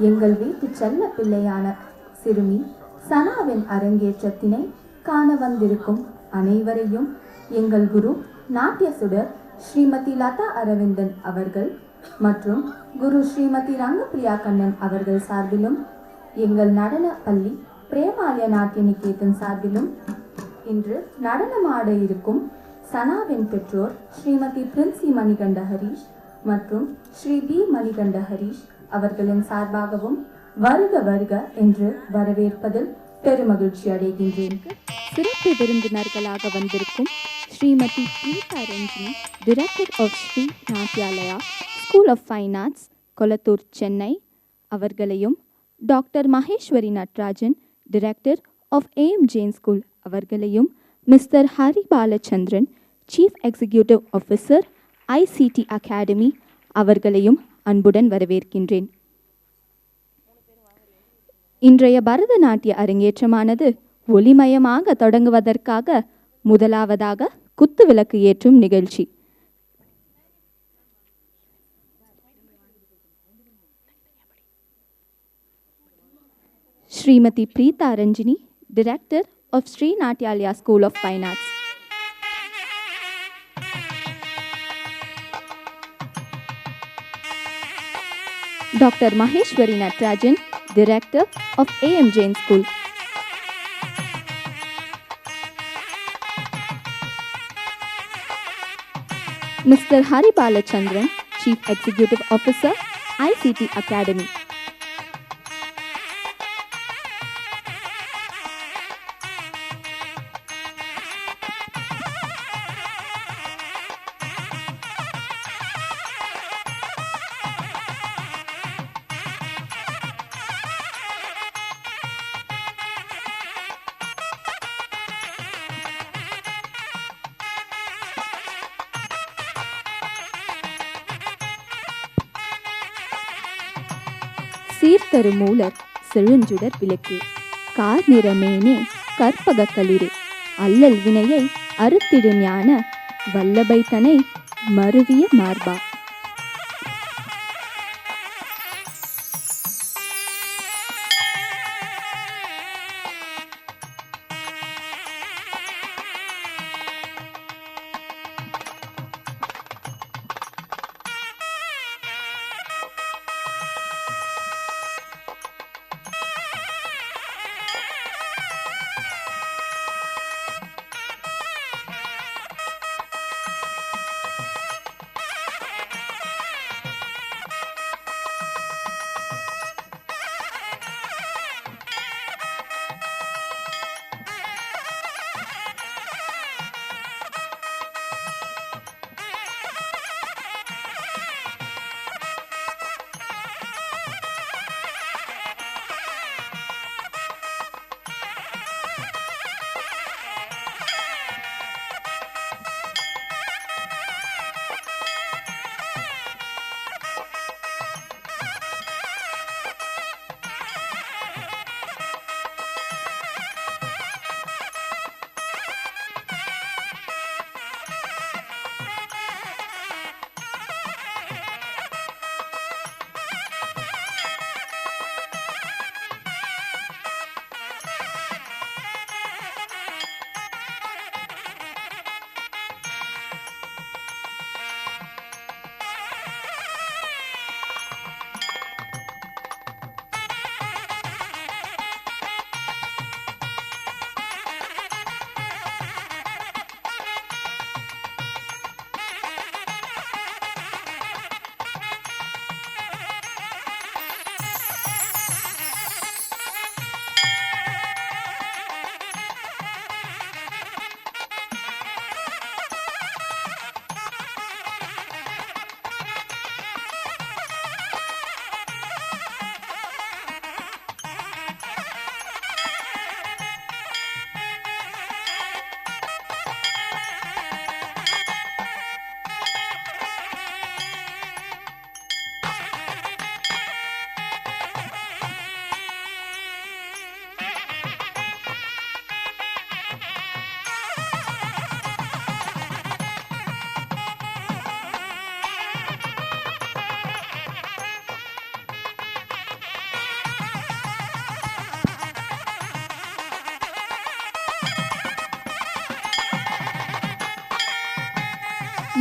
எங்கள் வீட்டு செல்ல பிள்ளையான சிறுமி சனாவின் அரங்கேற்றத்தினை காண வந்திருக்கும் அனைவரையும் எங்கள் குரு நாட்டிய சுடர் ஸ்ரீமதி லதா அரவிந்தன் அவர்கள் மற்றும் குரு ஸ்ரீமதி ரங்கப்பிரியா கண்ணன் அவர்கள் சார்பிலும் எங்கள் நடன பள்ளி பிரேமாலய நாட்டிய நிகேதன் சார்பிலும் இன்று நடனமாட இருக்கும் சனாவின் பெற்றோர் ஸ்ரீமதி பிரின்சி மணிகண்ட ஹரீஷ் மற்றும் ஸ்ரீ பி மணிகண்ட ஹரீஷ் அவர்களின் சார்பாகவும் வருக வருக என்று வரவேற்பதில் பெருமகிழ்ச்சி அடைகின்றேன். சிறப்பு விருந்தினர்களாக வந்திருக்கும் Shrimati Preetha Ranjini, director of Shri Natyalaya school of fine arts, Kolathur, Chennai அவர்களையும், doctor Maheswari Natarajan, director of AM Jain school அவர்களையும், mister Hari Balachandran, chief executive officer, ICT academy அவர்களையும் அன்புடன் வரவேற்கின்றேன். இன்றைய பரதநாட்டிய அரங்கேற்றமானது ஒளிமயமாக தொடங்குவதற்காக முதலாவதாக குத்துவிளக்கு ஏற்றும் நிகழ்ச்சி. Shrimati Preetha Ranjini, director of Shri Natyalaya school of fine arts. Doctor Maheswari Natarajan, Director of AM Jain School. Mr. Hari Balachandran, Chief Executive Officer, ICT Academy. சீர்தரு மூலர் செழுஞ்சுடர் விளக்கு, கார் நிறமேனே கற்பக களிறு, அல்லல் வினையை அறுத்திடு ஞான வல்லபை தனை மருவிய மார்பா.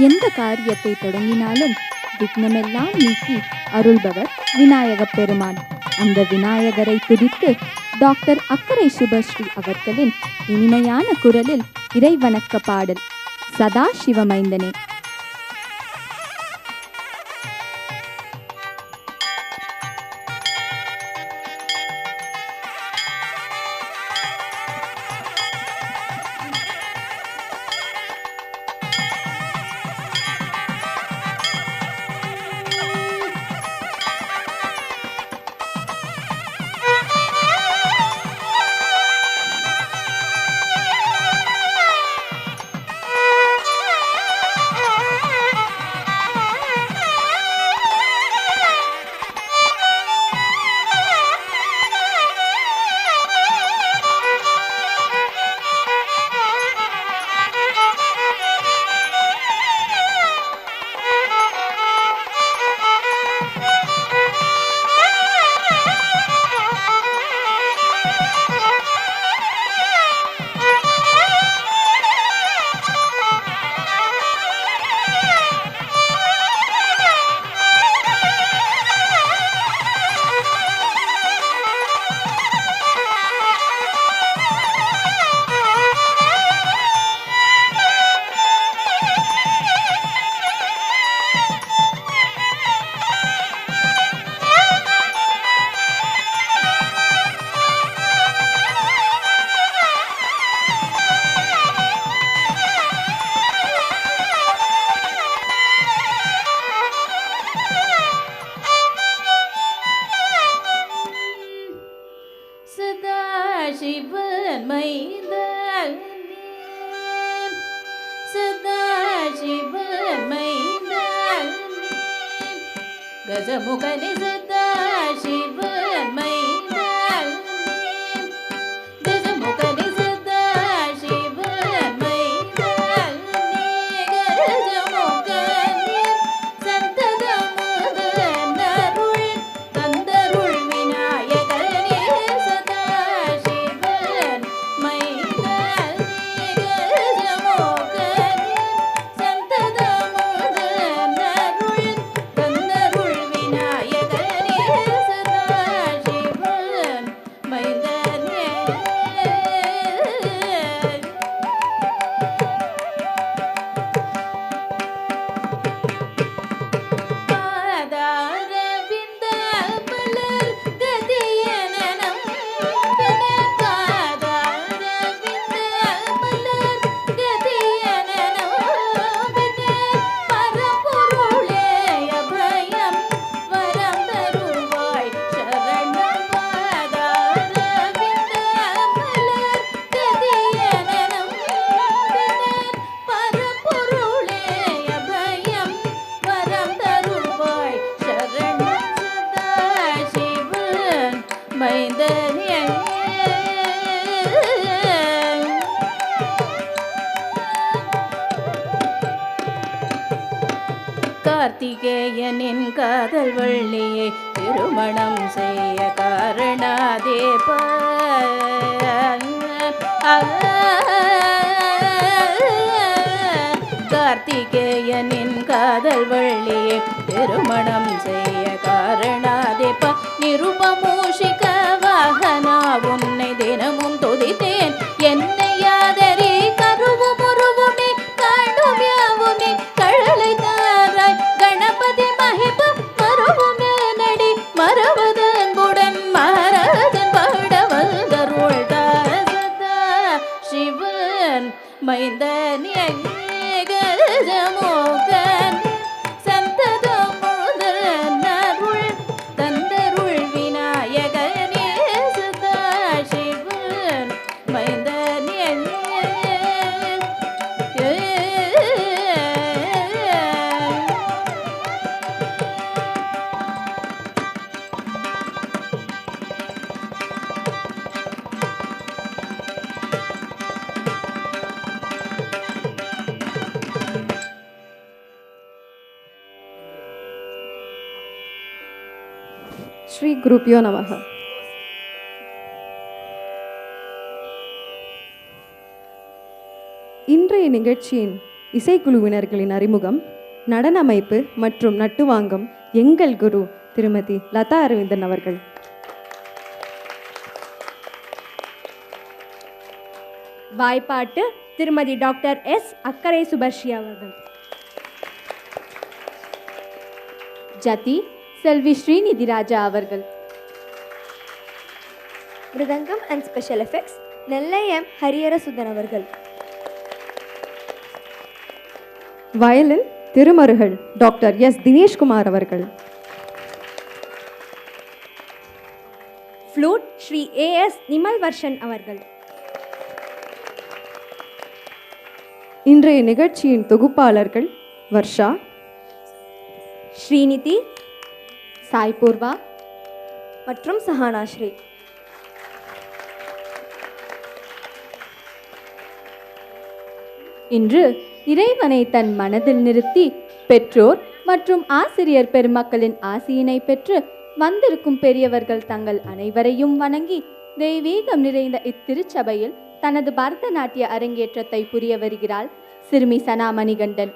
எந்த காரியத்தை தொடங்கினாலும் விக்னமெல்லாம் நீக்கி அருள்பவர் விநாயகப் பெருமான். அந்த விநாயகரை துதித்து டாக்டர் அக்கரை சுபஸ்ரீ அவர்களின் இனிமையான குரலில் இறைவணக்க பாடல் சதா சிவமைந்தனே. கஜமுகனி சதா சிவன் மைந்தல் கஜமுகனி சதா சிவன் மைந்தல் கஜமுகனி சந்ததமுதனருள் தந்தருள் விநாயகனே சதா சிவன் மைந்தல் கஜமுகனி சந்ததமுதனருள் தந்தருள் விநாயகனே சதா சிவன் மைந்தனே. பாதாரவிந்த மலர் கதியன நம்பின பாதாரவிந்த மலர் கதியன நம்பின பரம்பொருளே அபயம் வரம் தருவாய் சரணம். பாதாரவிந்த மலர் கதியன நம்பின பரம்பொருளே அபயம் வரம் தருவாய் சரணம். சதா சிவன் மைந்தனே. கார்த்திகேயனின் காதல் வள்ளியை திருமணம் செய்ய காரணாதேப கார்த்திகேயனின் காதல் வள்ளியை திருமணம் செய்ய காரணாதேப நிருபமூஷிக வாகனா உன்னை தினமும் துதித்தேன் என்னை யாதரி கருவும் உருவுமே காணும் யாவுமே கழலை தாராய் கணபதி மகிப மருவுமே நடி மரவதன்புடன் மகாராஜன் பாட வந்தருள் சதா சிவன் மைந்தனே. கஜமுகன் சந்ததம் முதனருள் தந்தருள் விநாயகனே சதா சிவன் மைந்தனே. ஸ்ரீ குருப்யோ நமஹ. இன்றைய நிகழ்ச்சியின் இசைக்குழுவினர்களின் அறிமுகம், நடன அமைப்பு மற்றும் நட்டுவாங்கம் எங்கள் குரு திருமதி லதா அரவிந்தன் அவர்கள். வாய்ப்பாட்டு திருமதி டாக்டர் எஸ் அக்கரை சுபர்ஷி அவர்கள். ஜதி செல்வி ஸ்ரீநிதி ராஜா அவர்கள். Mridangam and special effects Nellai M Hariyarasudhan அவர்கள். Violin Thirumarugal doctor S Dineshkumar அவர்கள். ஃப்ளூட் ஸ்ரீ ஏஎஸ் நிமல் வர்ஷன் அவர்கள். இன்றைய நிகழ்ச்சியின் தொகுப்பாளர்கள் வர்ஷா, ஸ்ரீநிதி, சாய்பூர்வா மற்றும் சஹானாஸ்ரீ. இன்று இறைவனை தன் மனதில் நிறுத்தி பெற்றோர் மற்றும் ஆசிரியர் பெருமக்களின் ஆசியினை பெற்று வந்திருக்கும் பெரியவர்கள் தங்கள் அனைவரையும் வணங்கி தெய்வீகம் நிறைந்த இத்திருச்சபையில் தனது பரதநாட்டிய அரங்கேற்றத்தை புரிய வருகிறாள் சிறுமி சனா மணிகண்டன்.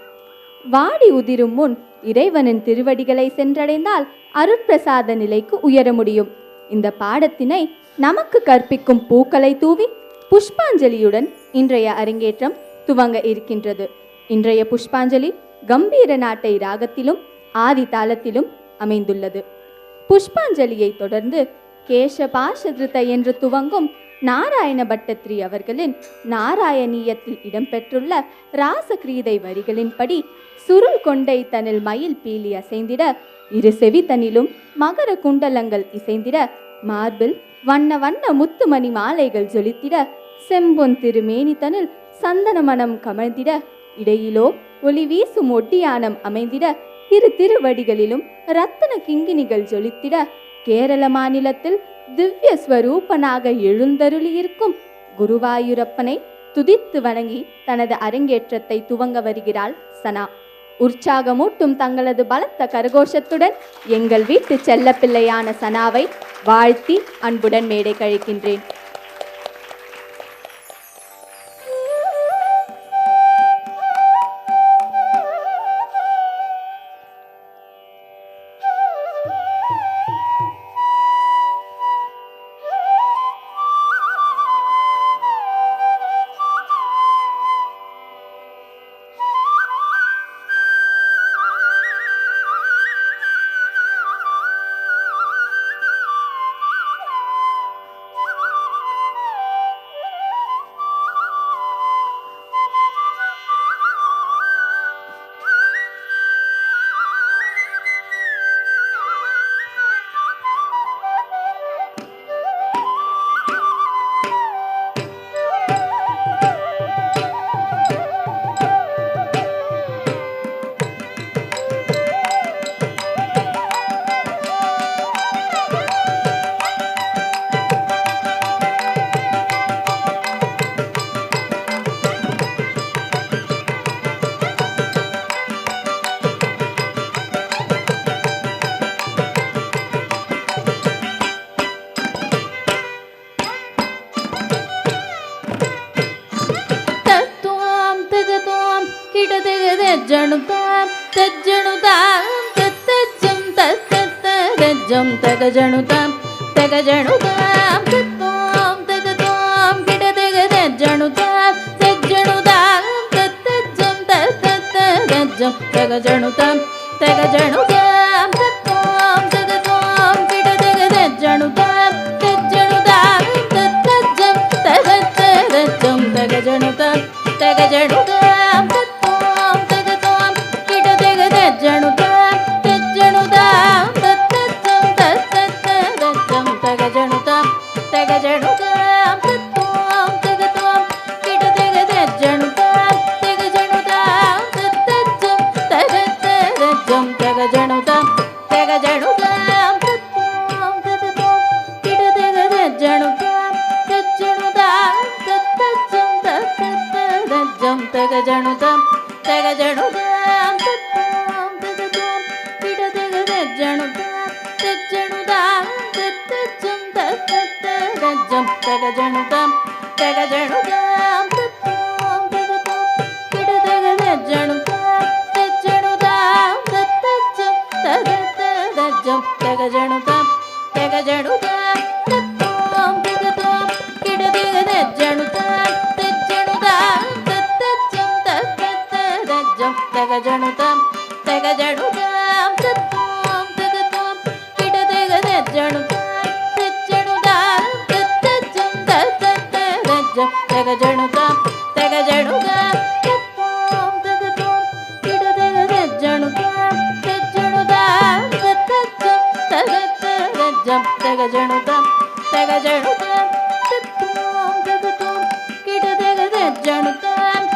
வாடி உதிரும் முன் இறைவனின் திருவடிகளை சென்றடைந்தால் அருட்பிரசாத நிலைக்கு உயர முடியும். இந்த பாடத்தினை நமக்கு கற்பிக்கும் பூக்களை தூவி புஷ்பாஞ்சலியுடன் இன்றைய அரங்கேற்றம் துவங்க இருக்கின்றது. இன்றைய புஷ்பாஞ்சலி கம்பீர நாட்டை ராகத்திலும் ஆதி தாளத்திலும் அமைந்துள்ளது. புஷ்பாஞ்சலியை தொடர்ந்து கேசபாஷகிருத என்று துவங்கும் நாராயண பட்டத்ரி அவர்களின் நாராயணியத்தில் இடம்பெற்றுள்ள ராசகிரீதை வரிகளின்படி சுருள் கொண்டை தனில் மயில் பீலி அசைந்திட, இரு செவி தனிலும் மகர குண்டலங்கள் இசைந்திட, மார்பில் வண்ண வண்ண முத்துமணி மாலைகள் ஜொலித்திட, செம்பொன் திருமேனி தனில் சந்தன மனம் கமழ்ந்திட, இடையிலோ ஒளி வீசும் ஒட்டியானம் அமைந்திட, இரு திருவடிகளிலும் ரத்தன கிங்கினிகள் ஜொலித்திட, கேரள மாநிலத்தில் திவ்ய ஸ்வரூபனாக எழுந்தருளியிருக்கும் குருவாயூரப்பனை துதித்து வணங்கி தனது அரங்கேற்றத்தை துவங்க வருகிறாள் சனா. உற்சாகமூட்டும் தங்களது பலத்த கரகோஷத்துடன் எங்கள் வீட்டு செல்லப்பிள்ளையான சனாவை வாழ்த்தி அன்புடன் மேடை கழிக்கின்றேன். ஜணுதாம் தஜ்ஜணுதாம் தத்தஜம் தத்தத்தஜம் தகஜணுதாம் தகஜணுதாம் தத்தோம் தகதோம் கிடதகதஜணுதாம் தஜ்ஜணுதாம் தத்தஜம் தத்தத்தஜம் தகஜணுதாம் தகஜணுதாம் தத்தோம் தகதோம் கிடதகதஜணுதாம் தஜ்ஜணுதாம் தத்தஜம் தகத்தஜம் தகஜணுதாம் தகஜணுதாம் ஜணுதாம் தஜ்ஜணுதாம் தத்தஜம் தத்தத்தஜம் தகஜணுதாம் தகஜணுதாம் தத்தோம் தகதோம் கிடதகதஜணுதாம் தகஜணுதாம் தத்தஜம் தகத்தஜம் தகஜணுதாம் தகஜணுதாம் தத்தோம் தகதோம் கிடதகதஜணுதாம் தஜ்ஜணுதாம் தத்தஜம் தத்தத்தஜம் தகஜணுதாம் தகஜணுதாம் ஜணுதாம் தஜ்ஜணுதாம் தத்தஜம் தத்தத்தஜம் தகஜணுதாம் தகஜணுதாம் தத்தோம் தகதோம் கிடதகதஜ தகஜனுதம் தகஜனுதம் தத்துவம் தகத்துவம் கிடதகஜனுதம் தஜனுதம் தத்தஜம் தத்தஜம் தகஜனுதம் தகஜனுதம் தத்துவம் தகத்துவம் கிடதகஜனுதம் தஜனுதம் தத்தஜம் தகத்தஜம் தகஜனுதம் தகஜனுதம் தத்துவம் தகத்துவம் கிடதகஜனுதம்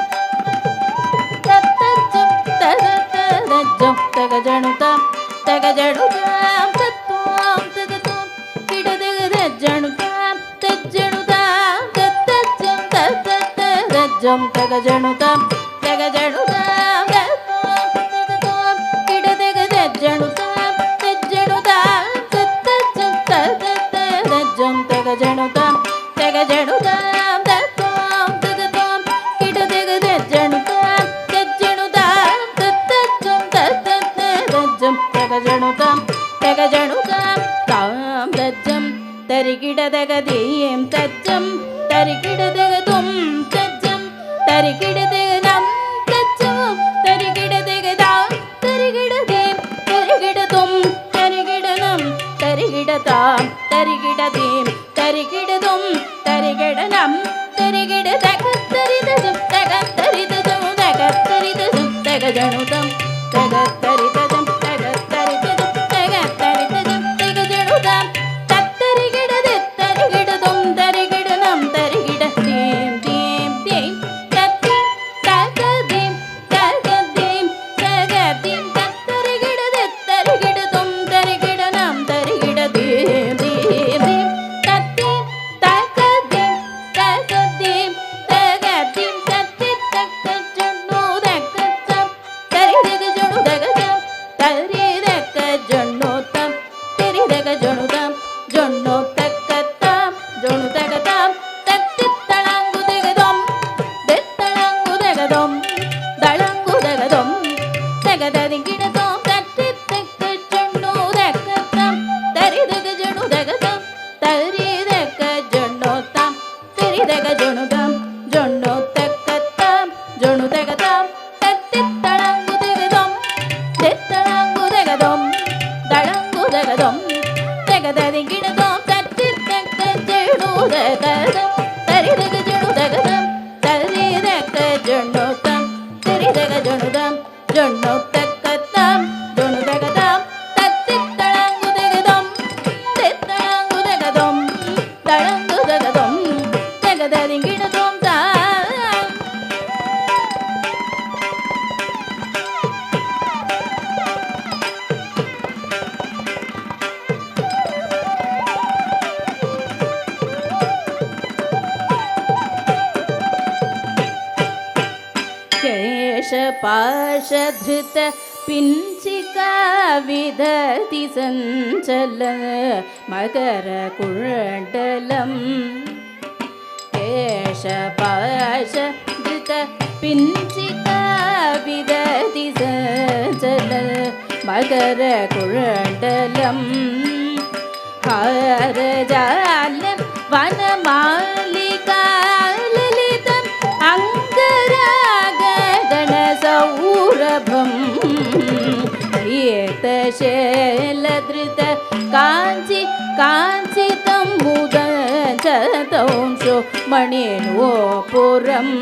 தத்தஜம் தகத்தஜம் தகஜனுதம் தகஜனுதம் தத்துவம் தகத்துவம் கிடதகஜனுதம் தஜனுதம் தத்தஜம் தகத்தஜம் தகஜனுதம் தகஜனுதம் தத்துவம் தகத்துவம் கிடதகஜனுதம் தஜனுதம் தத்தஜம் தகத்தஜம் தகஜனுதம் தகஜனுதம் தத்துவம் தகத்துவம் கிடதகஜனுதம் தஜனுதம் தத்தஜம் தகத்தஜம் தகஜனுதம் தகஜனுதம் தாம் தஜ்ஜம் தரிகிடதகதீம் தஜ்ஜம் தரிகிடதகதும் தஜ்ஜம் தரிகிடதகம் தஜ்ஜம் தரிகிடதகதாம் தரிகிடதேம் தரிகிடதும் தரிகிடனம் தரிகிடதாம் தரிகிடதேம் தரிகிடதும் தரிகிடனம் தரிகிடதகத்தரிதஜம் தகத்தரிதஜம் தகத்தரிதஜம் தகஜனுதம் தகத்தரிதஜம் தகத்தரிதஜம் தகத்தரிதஜம் தகஜனுதம் தத்தரிகிடது தரிகிடதும் தரிகிடனம் தரிகிடதேம் தேம் தேம் தத்தீம் தகதேம் தகதேம் தகதேம் தத்தரிகிடது தரிகிடதும் தரிகிடனம் தரிகிடதேம் தேம் தேம் தத்தீம் தகதேம் தகதேம் தகதேம் தத்தி தக்கஜனோ தக்கஜம் தரிதகஜனு தகஜம் தரிதகஜனோதம் தரிதகஜனுதம் ஜொன்னோ தக்கத்தாம் ஜொனு தகதாம் தத்தித்தளங்கு தகதம் தெத்தளங்கு தகதம் தளங்கு தகதம் தகததிங்கிடதம் தத்தி தக்கஜனோ தக்கத்தாம் தரிதகஜனு தகதம் தரிதகஜனோதம் தரிதகஜனுதம் ஜொன்னோ தக்கத்தாம் ஜொனு தகதாம் தத்தித்தளங்கு தகதம் தெத்தளங்கு தகதம் தளங்கு தகதம் தகததிங்கிடதம் தத்தி தக்கஜனு தகதம் தரிதகஜனு தகதம் தரிதகஜனோதம் தரிதகஜனுதம் ஜொன்னோ தக்கத்தாம் ஜொனு தகதாம் தத்தித்தளங்கு தகதம் தெத்தளங்கு தகதம் தளங்கு தகதம் தகததிங்கிடதம் தாம் केशपाशधृत पिञ्चिका विदति सञ्चल मकरकुण्डलम् केशपाशधृत पिञ्चिका विदति सञ्चल मकरकुण्डलम् हारजाल वनमालिका ललितम् अङ्गरागगणसौरभम् एतशैलधृत काञ्चि काञ्चितं मुदजतंशो मणिनोपुरम्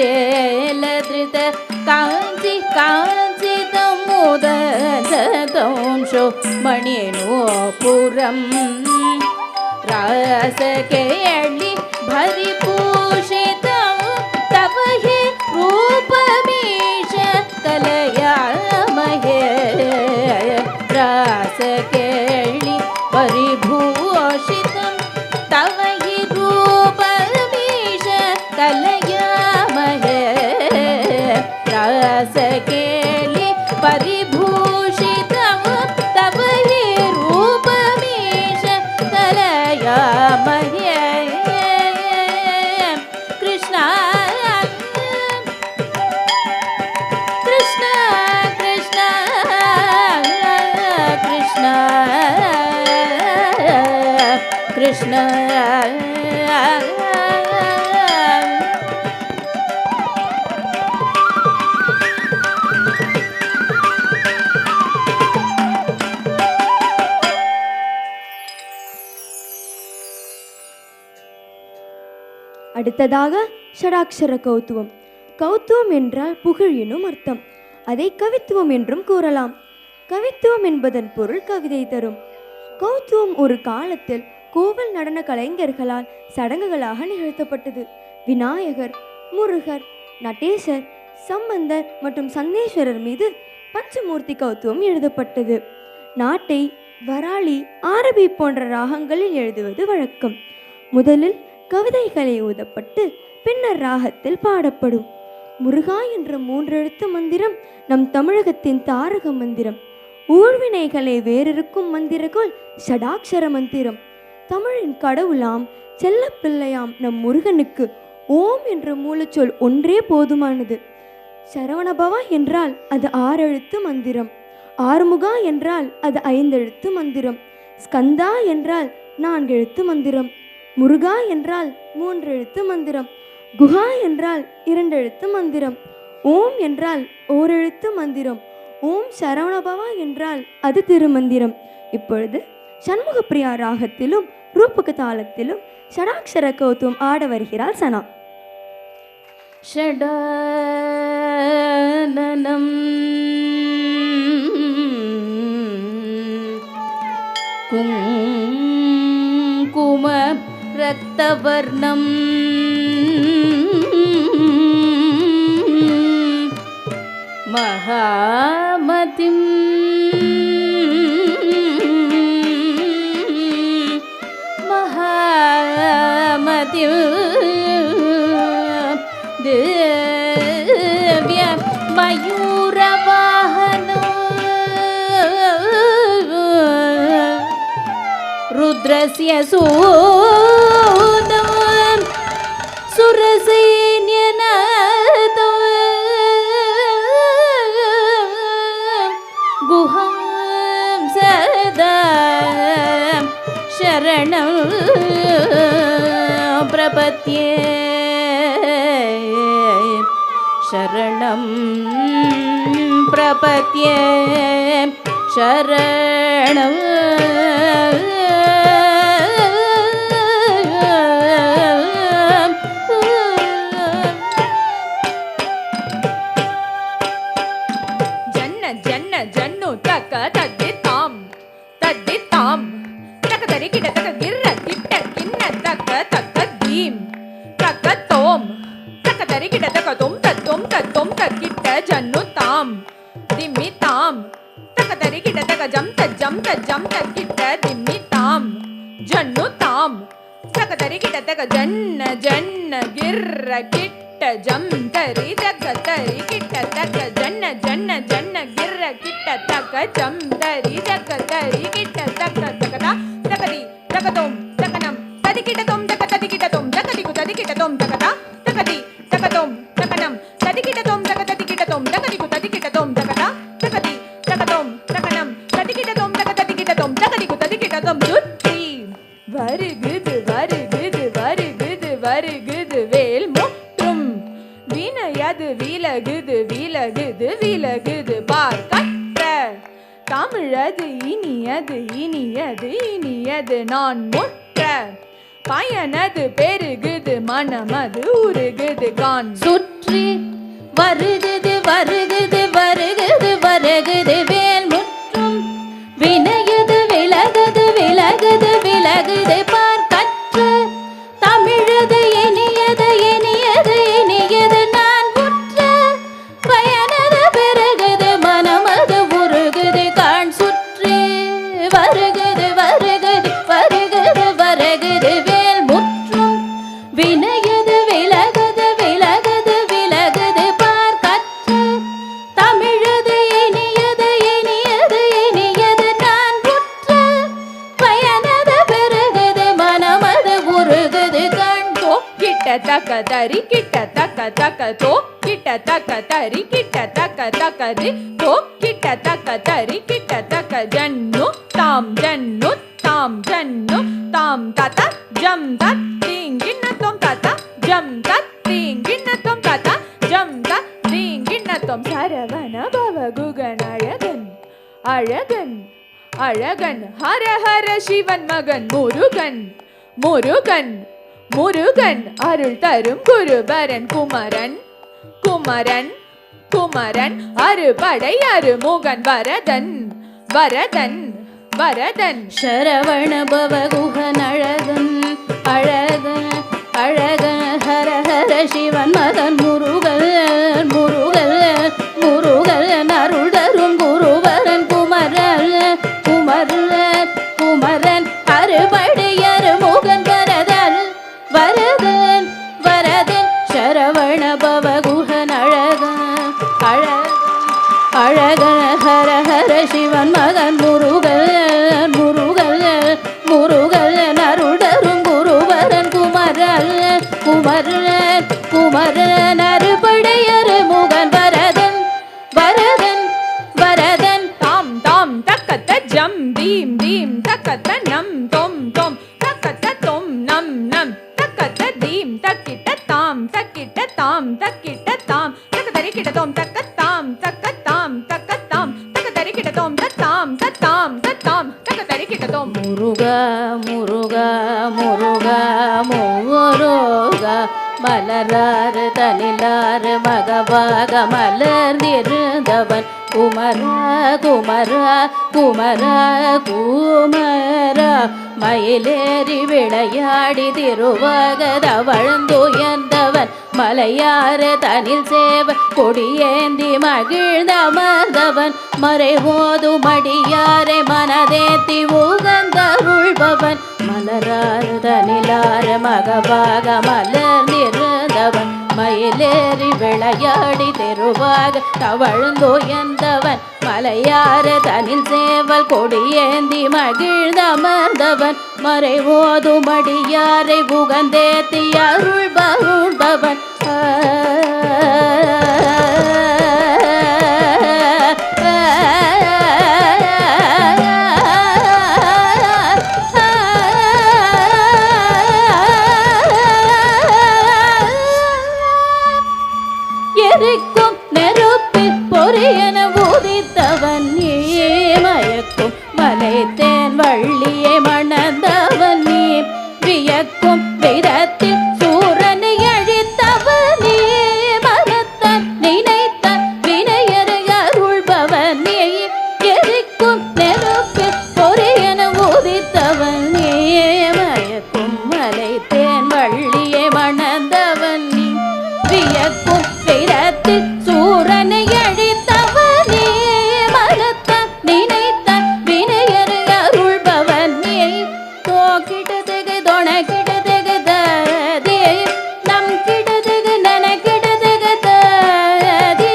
एतशैलधृत काञ्चि काञ्चितं मुदजतंशो मणिनोपुरम् रासकेळि भरिपूषितं तव हि रूपमीश कलयामहे रासकेळि परिभूषितं तव हि रूपमीश कलयामहे रासकेळि परिभूषितं तव हि रूपमीश कलयामहे कृष्ण कृष्ण कृष्ण कृष्ण कृष्ण அடுத்ததாக ஷடாக்ஷர கௌத்துவம். கௌத்துவம் என்றால் புகழ் எனும் அர்த்தம். அதை கவித்துவம் என்றும் கூறலாம். கவித்துவம் என்பதன் பொருள் கவிதை தரும். கௌத்துவம் ஒரு காலத்தில் கோவில் நடன கலைஞர்களால் சடங்குகளாக நிகழ்த்தப்பட்டது. விநாயகர், முருகர், நடேசர், சம்பந்தர் மற்றும் சந்தேஸ்வரர் மீது பஞ்சமூர்த்தி கௌத்துவம் எழுதப்பட்டது. நாட்டை, வராளி, ஆரபி போன்ற ராகங்களில் எழுதுவது வழக்கம். முதலில் கவிதைகளை ஊதப்பட்டு பின்னர் ராகத்தில் பாடப்படும். முருகா என்ற 3 எழுத்து மந்திரம் நம் தமிழகத்தின் தாரக மந்திரம். ஊழ்வினைகளை வேறிருக்கும் மந்திரகோள் ஷடாக்ஷர மந்திரம். தமிழின் கடவுளாம் செல்லப்பிள்ளையாம் நம் முருகனுக்கு ஓம் என்ற மூலச்சொல் ஒன்றே போதுமானது. சரவணபவா என்றால் அது 6 எழுத்து மந்திரம். ஆறுமுகா என்றால் அது 5 எழுத்து மந்திரம். ஸ்கந்தா என்றால் 4 எழுத்து மந்திரம். முருகா என்றால் 3 எழுத்து மந்திரம். குஹா என்றால் 2 எழுத்து மந்திரம். ஓம் என்றால் 1 எழுத்து மந்திரம். ஓம் சரவணபவா என்றால் அது திருமந்திரம். இப்பொழுது சண்முகப்பிரியா ராகத்திலும் ரூபக தாளத்திலும் ஷடாக்ஷர கௌத்துவம் ஆட வருகிறாள் சனா. ஷடானனம் குங்கும ரக்தவர்ணம் மகாமதிம் மகாமதிம் திவ்ய மயூரவாஹனம் ருத்ரஸ்ய சூதம் சுரசைன்யநாதம் குஹாம் சதா சரணம் பிரபத்யே சரணம் பிரபத்யே சரணம் ஜன்னு தக்க தத்தி தாம் தக்க தரி கிட்ட தக்க கிர்ர கிட்ட கிண்ண தக்க தக்க தீம் தக்க தோம் தக்க தரி கிட்ட தக்க தொம் தக்கிட்ட ஜன்னு தாம் திம்மி தாம் தக்க தரி கிட்ட தக்க ஜம் தக்கிட்ட திம்மி தாம் ஜன்னு தாம் தக்க தரி கிட்ட தக்க ஜன்ன கிர்ர கிட்ட ஜம் தரி தக்க தரி கிட்ட தக்க ஜன்ன கிர்ர கிட்ட தக்க ஜம் தரி தக்க தரி கிட்ட தக்க தக்கதா தக்கதி தக்கதோம் தக்கனம் ததி கிட்ட தோம் தக்க ததி கிட்ட தோம் தக்கதி கு ததி கிட்ட தோம் தக்கதா தக்கதி தக்கதோம் தக்கனம் ததி கிட்ட தோம் தக்க ததி கிட்ட தோம் தக்கதி கு ததி கிட்ட தோம் தக்கதா தக்கதி தக்கதோம் தக்கனம் ததி கிட்ட தோம் தக்க ததி கிட்ட தோம் தக்கதி கு ததி கிட்ட தோம் சுற்றி வருகுது வேல் முற்றும் வினையது விலகுது பார்க்கற்ற தமிழது இனியது நான் முற்ற பயனது பெருகுது மனமது உருகுது கான் சுற்றி வருகுது வேல் முற்றும் வினையது விலகுது பார்க்கற்ற தமிழது இனியது நான் முற்ற பயனது பெருகுது மனமது உருகுது கான் சுற்றி வருகுது வேல் முற்றும் வினையது விலகுது பார்க்கற்ற தமிழது இனியது நான் முற்ற பயனது பெருகுது மனமது உருகுது கான் கிட்ட தக்க தரி கிட்ட தக்க தோ கிட்ட தக்க தரி கிட்ட தக்க தக்கது தோ கிட்ட தக்க தரி கிட்ட தக்க ஜன்னு தாம் தத ஜம் தத் தீங்கிண்ண தோம் தத ஜம் தத் தீங்கிண்ண தோம் தத ஜம் தத் தீங்கிண்ண தோம் சரவண பவ குகன் அழகன் ஹர ஹர சிவன் மகன் முருகன் முருகன் அருள் தரும் குருபரன் குமரன் குமரன் குமரன் அறுபடை அருமுகன் வரதன் வரதன் வரதன் சரவண பவகுகன் அழகன் அழகன் அழகன் ஹர ஹர சிவன் மகன் முருகன் முருகன் முருகன் அருள் தரும் குருவரன் குமரன் குமரன் குமரன் அறுபடை அருமுகன் வரதன் வரதன் வரதன் சரவண பவகுகன் அழகன் அழகன் அழகன் ஹர ஹர சிவன் மகன் முருகன் முருகன் முருகன் அருள் தரும் குருவரன் குமரன் குமரன் குமரன் அறுபடை அருமுகன் வரதன் வரதன் வரதன் தாம் தாம் தக்கத்த ஜம் தீம் தீம் தக்கத்த நம் தொம் தொம் தக்கத்த தொம் நம் நம் தக்கத்த தீம் தக்கிட்ட தாம் தக்கிட்ட தாம் தக்கிட்ட தாம் தக்க தரிக்கிட்ட தோம் தக்கத்தாம் தக்கத்தாம் தக்கத்தாம் தக்க தரிக்கிட்ட தோம் தத்தாம் தத்தாம் தத்தாம் தக்க தரிக்கிட்ட தோம் முருகா முருகா முருகா முருகா மலராறு தனிலாறு மகவாக மலர்ந்திருந்தவன் குமர குமர குமர குமர மயிலேறி விளையாடி திருவகத வளர்ந்துயர்ந்தவன் மலையாறு தனில் சேவ கொடியேந்தி மகிழ்ந்தமர்ந்தவன் மறைவோது மடியாரை மனதேத்தி உகந்தருள்பவன் மலராறு தனிலாறு மகவாக மலர்ந்திருந்தவன் மயிலேறி விளையாடி தெருவாக தவழ்ந்துயர்ந்தவன் மலையாறு தனில் சேவல் கொடியேந்தி மகிழ்ந்தமர்ந்தவன் மறைவோது மடியாரை புகந்தேத்தி அருள்பவன் எரிக்கும் நெருப்பில் பொரியன ஊதித்தவன் நீ மயக்கும் மலைத்தேன் வள்ளியை மணந்தவன் நீ வியக்கும் விதத்தில் சூரனை அழித்தவன் நீ மனத்தான் நினைத்தான் வினையரை அருள்பவன் நீ எரிக்கும் நெருப்பில் பொரியன ஊதித்தவன் நீ மயக்கும் மலைத்தேன் வள்ளியை மணந்தவன் நீ வியக்கும் விரத்தில் சூரனை அழித்தவனே மனத்தான் நினைத்தான் வினையரை அருள்பவன் நீ தோக்கிட்டதுக்கு தொணக்கிட்டதுக்கு தே நம் கிட்டதுக்கு நனக்கிட்டதுக்கு தே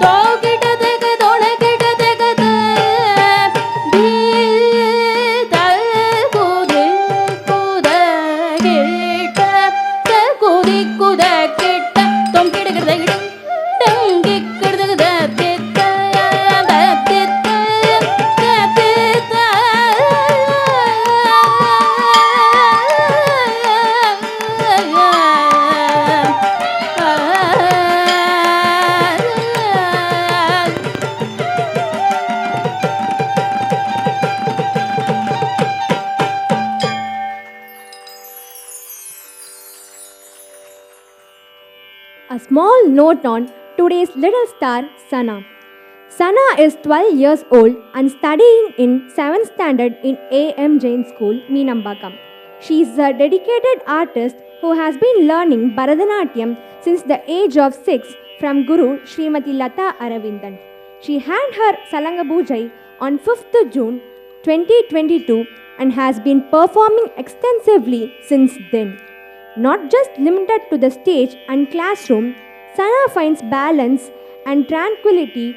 தோக்கிட்டதுக்கு தொணக்கிட்டதுக்கு தே குதி குத கிட்ட குதி குத கிட்ட தொம் கிடுகிறத Dangi கிடுகிறத தித்த தித்த தித்த A small note on today's little star, Sana. Sana is 12 years old and studying in 7th standard in A.M. Jain School, Meenambakam. She is a dedicated artist who has been learning Bharatanatyam since the age of 6 from Guru Srimati Lata Aravindan. She had her Salangabujai on 5th June 2022 and has been performing extensively since then. Not just limited to the stage and classroom, Sana finds balance and tranquility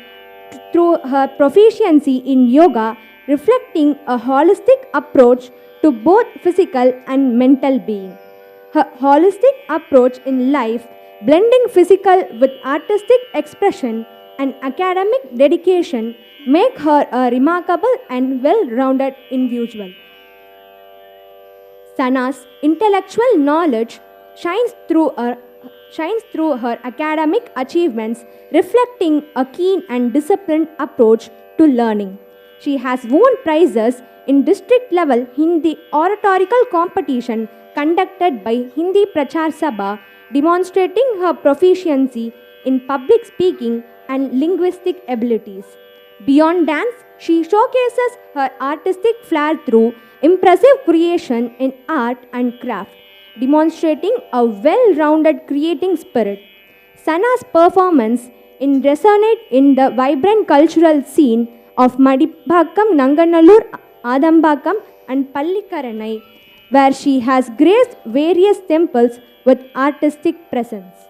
through her proficiency in yoga, reflecting a holistic approach to both physical and mental being. Her holistic approach in life, blending physical with artistic expression and academic dedication, make her a remarkable and well-rounded individual. Sana's intellectual knowledge shines through her academic achievements, reflecting a keen and disciplined approach to learning. She has won prizes in district level Hindi oratorical competition conducted by Hindi Prachar Sabha, demonstrating her proficiency in public speaking and linguistic abilities. Beyond dance, she showcases her artistic flair through impressive creation in art and craft, demonstrating a well-rounded creating spirit. Sana's performance resonate in the vibrant cultural scene of Madibakam, Nanganallur, Adambakam and Pallikaranai, where she has graced various temples with artistic presence.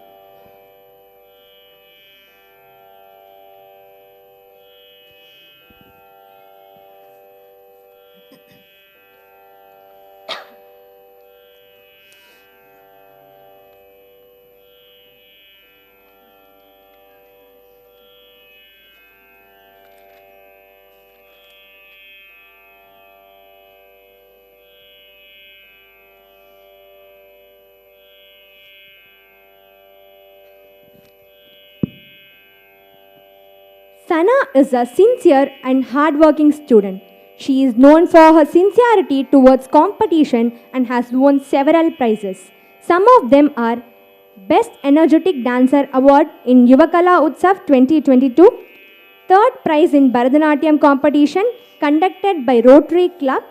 Sana is a sincere and hardworking student. She is known for her sincerity towards competition and has won several prizes. Some of them are Best Energetic Dancer Award in Yuvakala Utsav 2022, third prize in Bharatanatyam competition conducted by Rotary Club,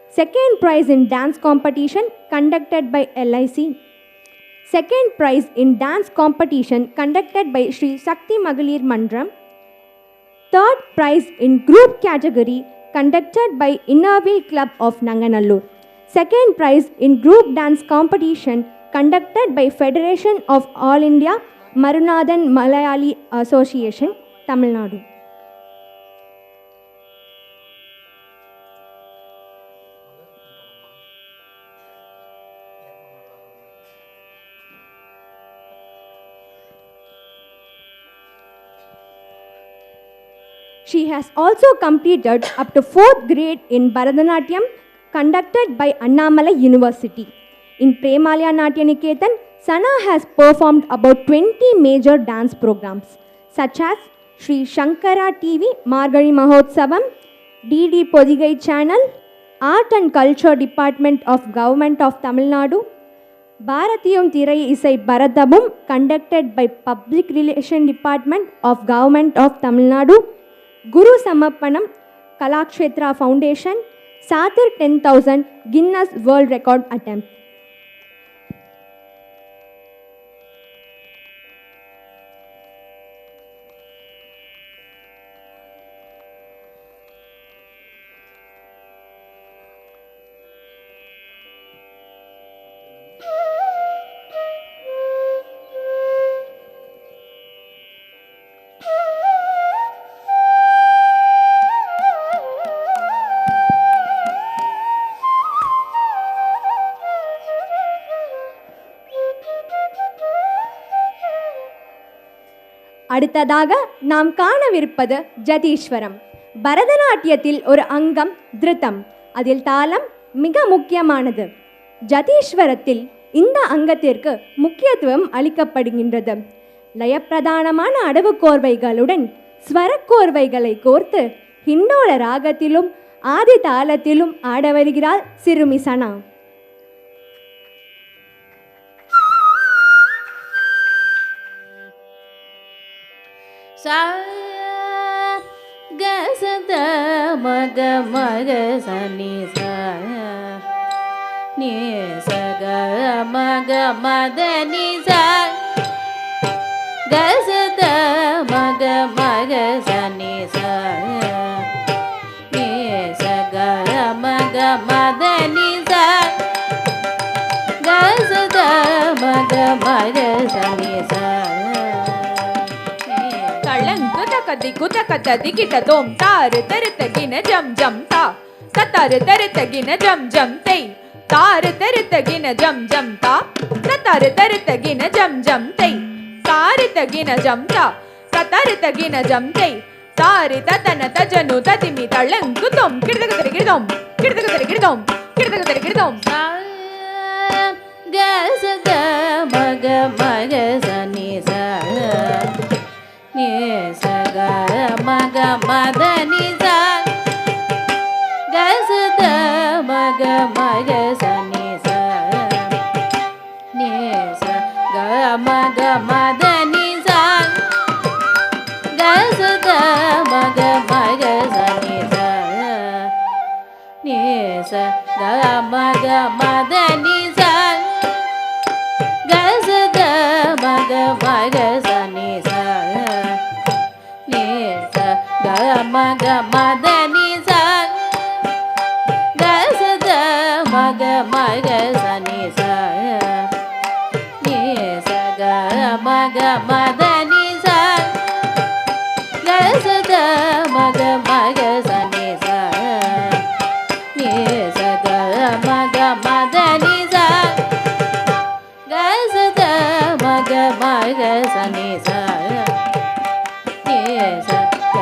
second prize in dance competition conducted by LIC, second prize in dance competition conducted by Sri Shakti Magalir Mandram, third prize in group category conducted by Innerville Club of Nanganallur, second prize in group dance competition conducted by Federation of All India Marunathan Malayali Association, Tamil Nadu. She has also completed up to 4th grade in Bharatanatyam conducted by Annamalai University. In Premalaya Natya Niketan, Sana has performed about 20 major dance programs such as Sri Shankara TV Margari Mahotsavam, DD Podigai Channel, Art and Culture Department of Government of Tamil Nadu, Bharatiyam Thirai Isai Bharathabum conducted by Public Relation Department of Government of Tamil Nadu, Guru Samappanam Kalakshetra Foundation, Sathir 10,000 Guinness World Record attempt. அடுத்ததாக நாம் காணவிருப்பது ஜதீஸ்வரம். பரதநாட்டியத்தில் ஒரு அங்கம் திருத்தம், அதில் தாளம் மிக முக்கியமானது. ஜதீஸ்வரத்தில் இந்த அங்கத்திற்கு முக்கியத்துவம் அளிக்கப்படுகின்றது. லயப்பிரதானமான அடவுக்கோர்வைகளுடன் ஸ்வரக்கோர்வைகளை கோர்த்து ஹிண்டோள ராகத்திலும் ஆதி தாளத்திலும் ஆட வருகிறாள் சிறுமி சனா. sa ga sa da ma sa ni sa ga ma da ni sa ga sa da ma sa ni sa ga ma da ni sa ga sa da ma sa ni sa Kutakatikitatom tar taritagina jam jam ta tatar taritagina jam jam tei tar taritagina jam jam ta tatar taritagina jam jam tei taritagina jam ta taritagina jam tei tari tatana tajanu tatimi talangutom kirtakatirikidom kirtakatirikidom kirtakatirikidom ga sa ga ma sa ni sa sa ga ma da ni sa ga sa da ma sa ni sa மத நி சா க ச த மக மக ச நி சா நி ச க மக மத நி சா க ச த மக மக ச நி சா நி ச க மக மத நி சா க ச த மக மக ச நி சா நி ச க மக மத நி சா க ச த மக மக ச நி சா நி ச க மக மத நி சா க ச த மக மக ச நி சா நி ச க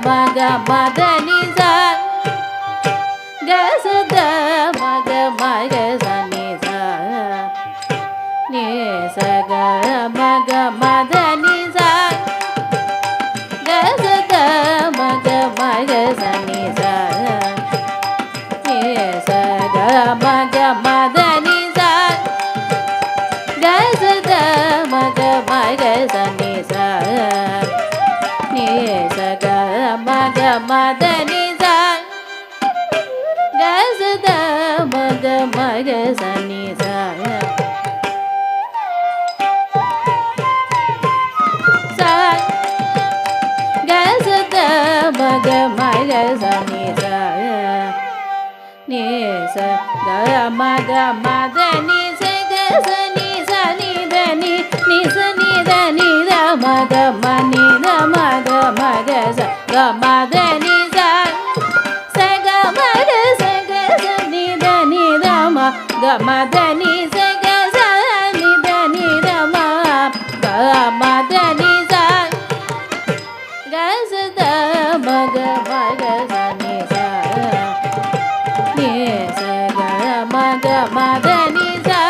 மக மத நி சா க ச த மக மக ச நி சா நி ச க மக மத நி சா க ச த மக மக ச நி சா நி ச க மக மத நி சா க ச த மக மக ச நி சா நி ச க மக மத நி சா க ச த மக மக ச நி சா சா க ச த மக மக ச நி சா நி ச க மக மத நி ச க ச நி ச நி த நி நி ச நி த நி த மக ம நி த மக மக ச க மத நி சா ச க மக ச க ச நி த நி த ம க மத நி ச க ச நி த நி த ம க மத நி சா க ச த மக மக ச நி சா நி ச க மக மத நி சா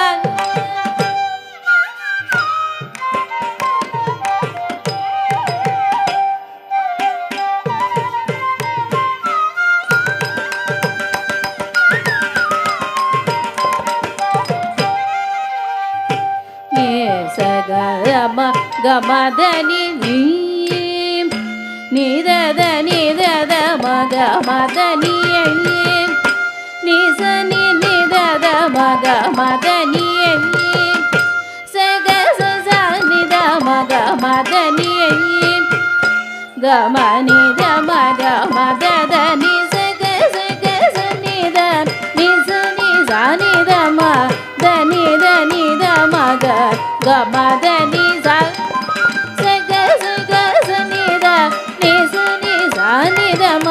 நி ச க ம க மத நி நீ நீ த த நீ த த ம க மத நி நீ ச நி நீ த த ம க மத நி ச க ச ச நி த ம க மத நி க ம நி த ம க மத த நி ச க ச க ச நி த நி ச நி ச நி த ம த நி த நி த ம க க ம த நி ச ச க ச க ச நி த நி ச நி ச நி த ம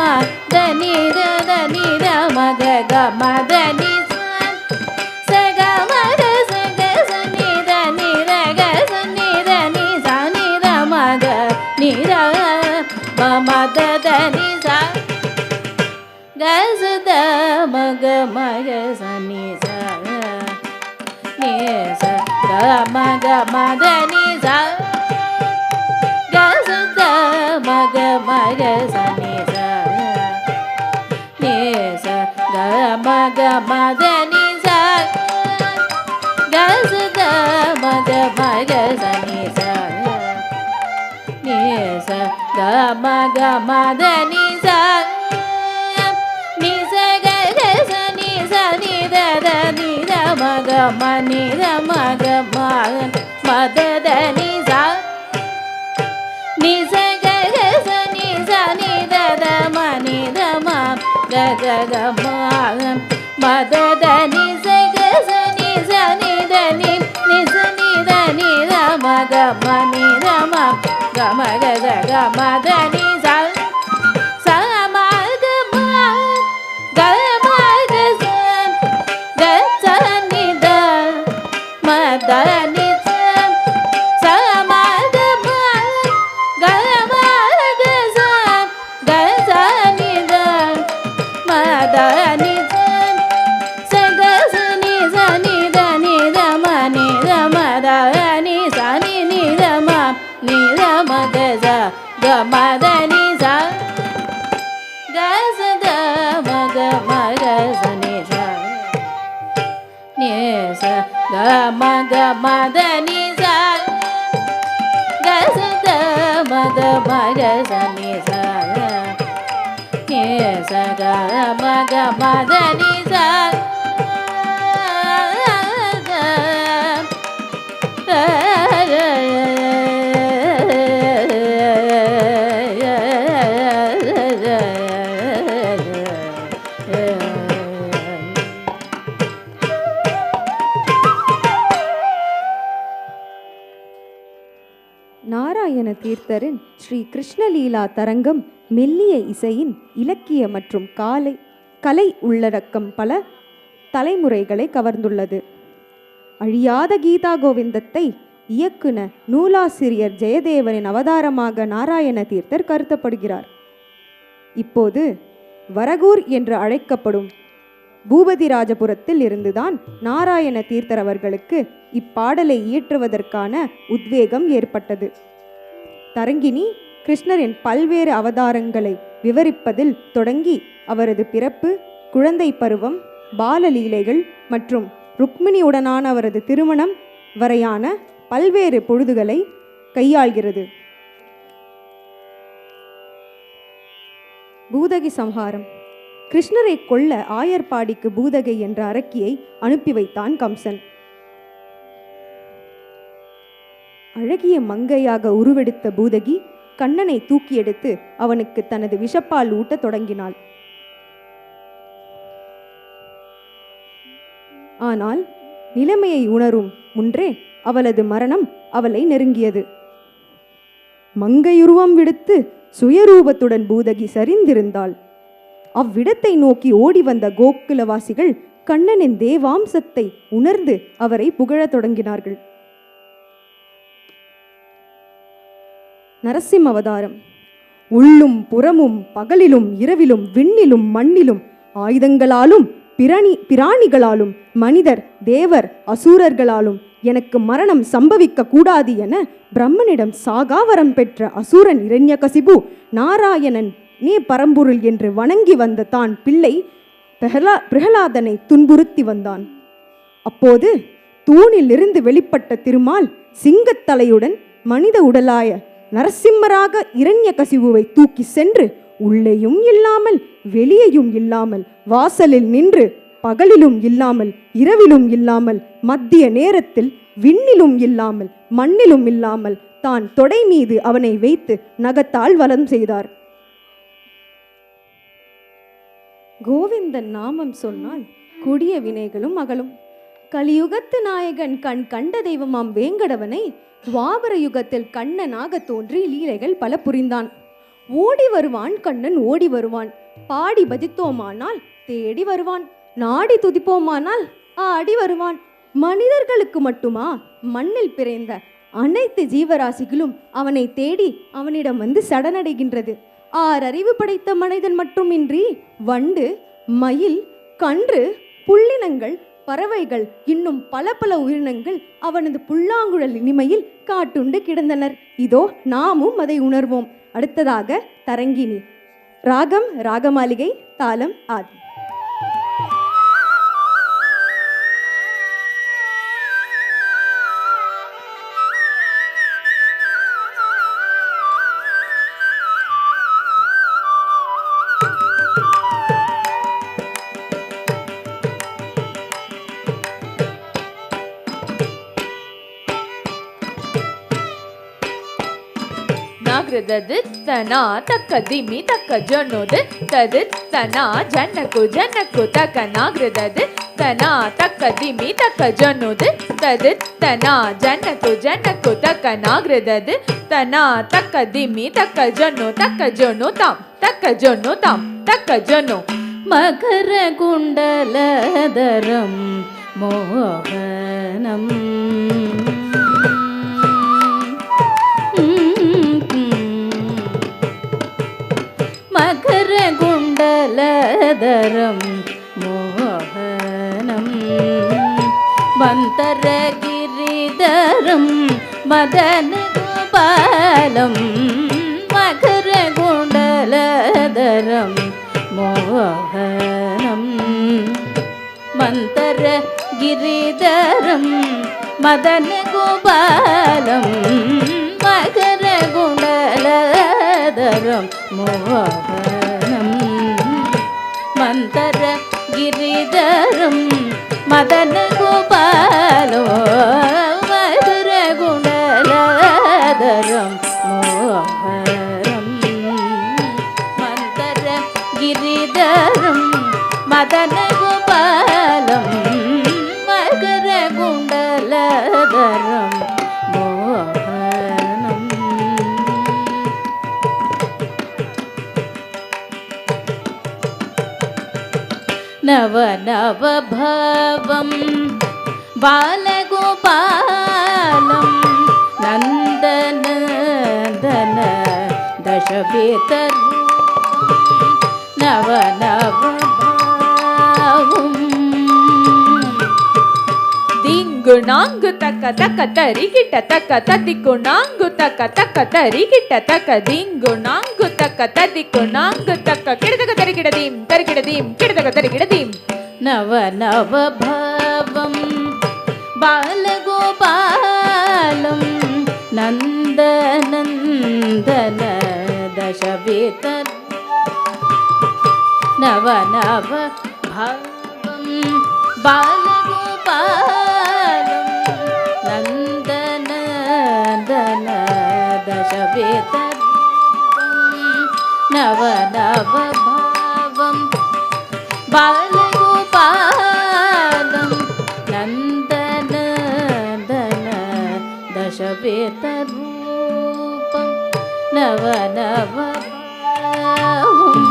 த நி த த நி த ம க க ம த நி ச ச க ம க ச க ச நி த நி த க ச நி த நி ச நி த ம க நி த ம ம த த நி ச க ச த ம க ம க ச நி ச நி ச க ம க ம த நி ச க ச த ம க ம க ச நி ச நி ச க ம க ம த நி ச க ச த ம க ம க ச நி ச நி ச க ம க ம த நி ச நி ச க க ச நி ச நி த த நி த ம க ம நி த ம க ம ம த த நி ச நி ச க க ச நி ச நி த த ம நி த ம க க க ம ம த த நி ச க ச நி ச நி த நி நி ச நி த நி த ம க ம நி த ம க ம க க க ம த நி ச ச ம க ம க ம க ச க ச நி த ம த நி ச ச ம க ம க ம க ச க ச நி த ம த நி ச ச க ச நி ச நி த நி த ம நி த ம த நி ச நி நி த ம நி த ம க ச க ம த நி ச க ச த ம க ம க ச நி ச நி ச க ம க ம த நி ச மக மக சனி ச நீ சக மக மத நீ ச நாராயண தீர்த்தரின் ஸ்ரீ கிருஷ்ணலீலா தரங்கம் மெல்லிய இசையின் இலக்கிய மற்றும் கலை உள்ளடக்கம் பல தலைமுறைகளை கவர்ந்துள்ளது. அழியாத கீதா கோவிந்தத்தை இயக்குன நூலாசிரியர் ஜெயதேவனின் அவதாரமாக நாராயண தீர்த்தர் கருதப்படுகிறார். இப்போது வரகூர் என்று அழைக்கப்படும் பூபதிராஜபுரத்தில் இருந்துதான் நாராயண தீர்த்தர் அவர்களுக்கு இப்பாடலை இயற்றுவதற்கான உத்வேகம் ஏற்பட்டது. தரங்கிணி கிருஷ்ணரின் பல்வேறு அவதாரங்களை விவரிப்பதில் தொடங்கி அவரது பிறப்பு, குழந்தை பருவம், பாலலீலைகள் மற்றும் ருக்மிணியுடனான அவரது திருமணம் வரையான பல்வேறு பொழுதுகளை கையாள்கிறது. பூதகி சம்ஹாரம். கிருஷ்ணரை கொல்ல ஆயர்பாடிக்கு பூதகை என்ற அரக்கியை அனுப்பி வைத்தான் கம்சன். அழகிய மங்கையாக உருவெடுத்த பூதகி கண்ணனை தூக்கி எடுத்து அவனுக்கு தனது விஷப்பால் ஊட்டத் தொடங்கினாள். ஆனால் நிலைமையை உணரும் முன்றே அவளது மரணம் அவளை நெருங்கியது. மங்கையுருவம் விடுத்து சுயரூபத்துடன் பூதகி சரிந்திருந்தாள். அவ்விடத்தை நோக்கி ஓடி வந்த கோகுலவாசிகள் கண்ணனின் தேவாம்சத்தை உணர்ந்து அவரை புகழத் தொடங்கினார்கள். நரசிம்ம அவதாரம். உள்ளும் புறமும் பகலிலும் இரவிலும் விண்ணிலும் மண்ணிலும் ஆயுதங்களாலும் பிராணிகளாலும் மனிதர் தேவர் அசூரர்களாலும் எனக்கு மரணம் சம்பவிக்க கூடாது என பிரம்மனிடம் சாகாவரம் பெற்ற அசூரன் இரண்யகசிபு நாராயணன் நீ பரம்பொருள் என்று வணங்கி வந்த தான் பிள்ளை பிரகலாதனை துன்புறுத்தி வந்தான். அப்போது தூணிலிருந்து வெளிப்பட்ட திருமால் சிங்கத்தலையுடன் மனித உடலாய நரசிம்மராக இரண்யகசிபுவை தூக்கி சென்று உள்ளேயும் இல்லாமல் வெளியேயும் இல்லாமல் வாசலில் நின்று பகலிலும் இல்லாமல் இரவிலும் இல்லாமல் மத்திய நேரத்தில் விண்ணிலும் இல்லாமல் மண்ணிலும் இல்லாமல் தான் தொடை மீது அவனை வைத்து நகத்தால் வலம் செய்தார். கோவிந்தன் நாமம் சொன்னால் கொடிய வினைகளும் அகலும். கலியுகத்து நாயகன் கண் கண்ட தெய்வமாம் வேங்கடவனை துவாபர யுகத்தில் கண்ணனாக தோன்றி லீலைகள் பல புரிந்தான். ஓடி வருவான் கண்ணன், ஓடி வருவான். பாடி பஜித்தோமானால் தேடி வருவான். நாடி துதிப்போமானால் ஆடி வருவான். மனிதர்களுக்கு மட்டுமா, மண்ணில் பிறந்த அனைத்து ஜீவராசிகளும் அவனை தேடி அவனிடம் வந்து சரணடைகின்றது. 6 அறிவு படைத்த மனிதன் மட்டுமின்றி வண்டு, மயில், கன்று, புள்ளினங்கள், பறவைகள் இன்னும் பல பல உயிரினங்கள் அவனது புல்லாங்குழல் இனிமையில் காட்டுண்டு கிடந்தனர். இதோ நாமும் அதை உணர்வோம். அடுத்ததாக தரங்கிணி. ராகம் ராகமாளிகை, தாளம் ஆதி. தனா தக்க திமி தக்க ஜொன்னுது தது தனா ஜன்னக்கு ஜன்னக்கு தக்க நாகிருதது தனா தக்க திமி தக்க ஜொன்னுது தது தனா ஜன்னக்கு ஜன்னக்கு தக்க நாகிருதது தனா தக்க திமி தக்க ஜொன்னு தாம் தக்க ஜொன்னு தாம் தக்க ஜொன்னு மகர குண்டலதரம் மோகனம் மகர குண்டலதரம் மோகனம் வந்தரகிரிதரம் மதன கோபாலம் மகர குண்டலதரம் மோகனம் மந்தரகிரிதரம் மதன கோபாலம் மகர குண்டல லலதரம் மோகனம் மந்தர கிரிதரம் மதன கோபாலோ மதுர குணலதரம் மோகனம் மந்தர கிரிதரம் மதன கோபாலம் மகர குண்டலதரம் மோகனம் நவ நவ பவம் பாலகோபாலம் நந்தனந்தன தசபேதர் நவ நவ பாவம் திங்கு நாங்கு தக்க தக்க தரி கிட்ட தக்க தத்திக்கு நாங்கு தக்க தக்க தரி கிட்ட தக்க திங்கு நாங்கு தக்க தத்திக்கு நாங்கு தக்க கிடதக தரி கிடதீம் கிடதக தரி கிடதீம் நவ நவ பவம் பாலகோபாலம் நந்தனந்தன தசபேதர் நவ நவ பவம் பாலகோபாலம் நந்தனந்தன தசபேதர் நவ நவ பவம் பாலகோபாலம் நந்தனந்தன தசபேதரூபம் நவ நவ பாவம்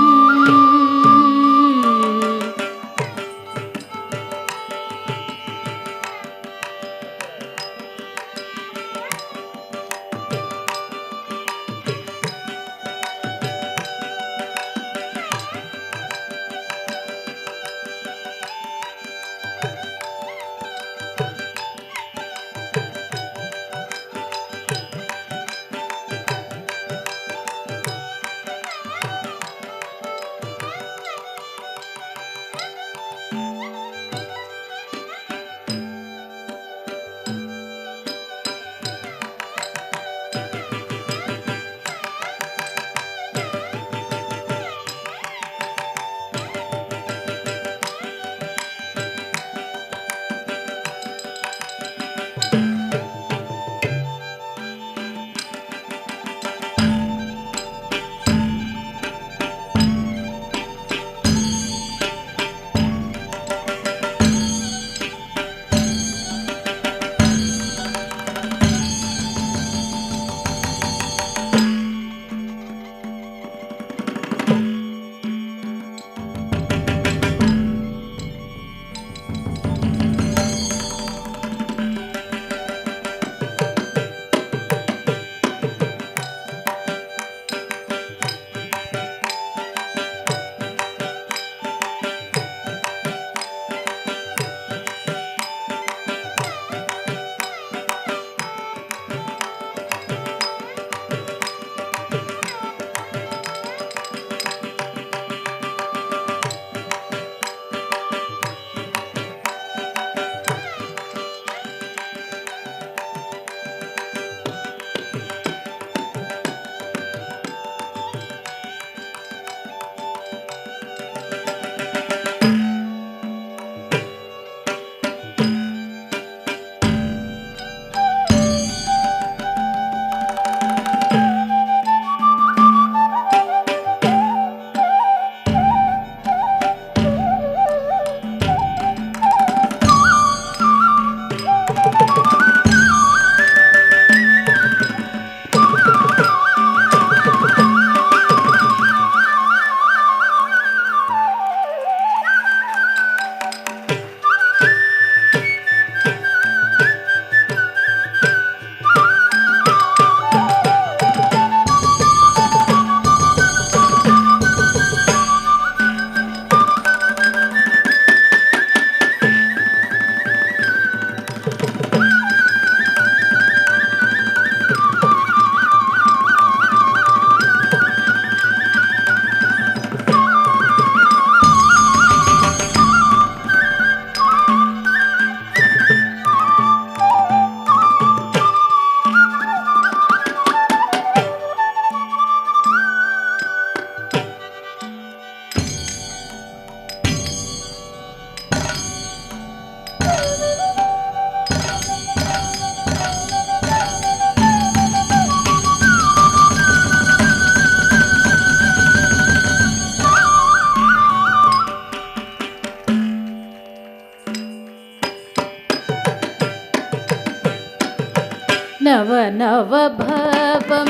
नवनवभवं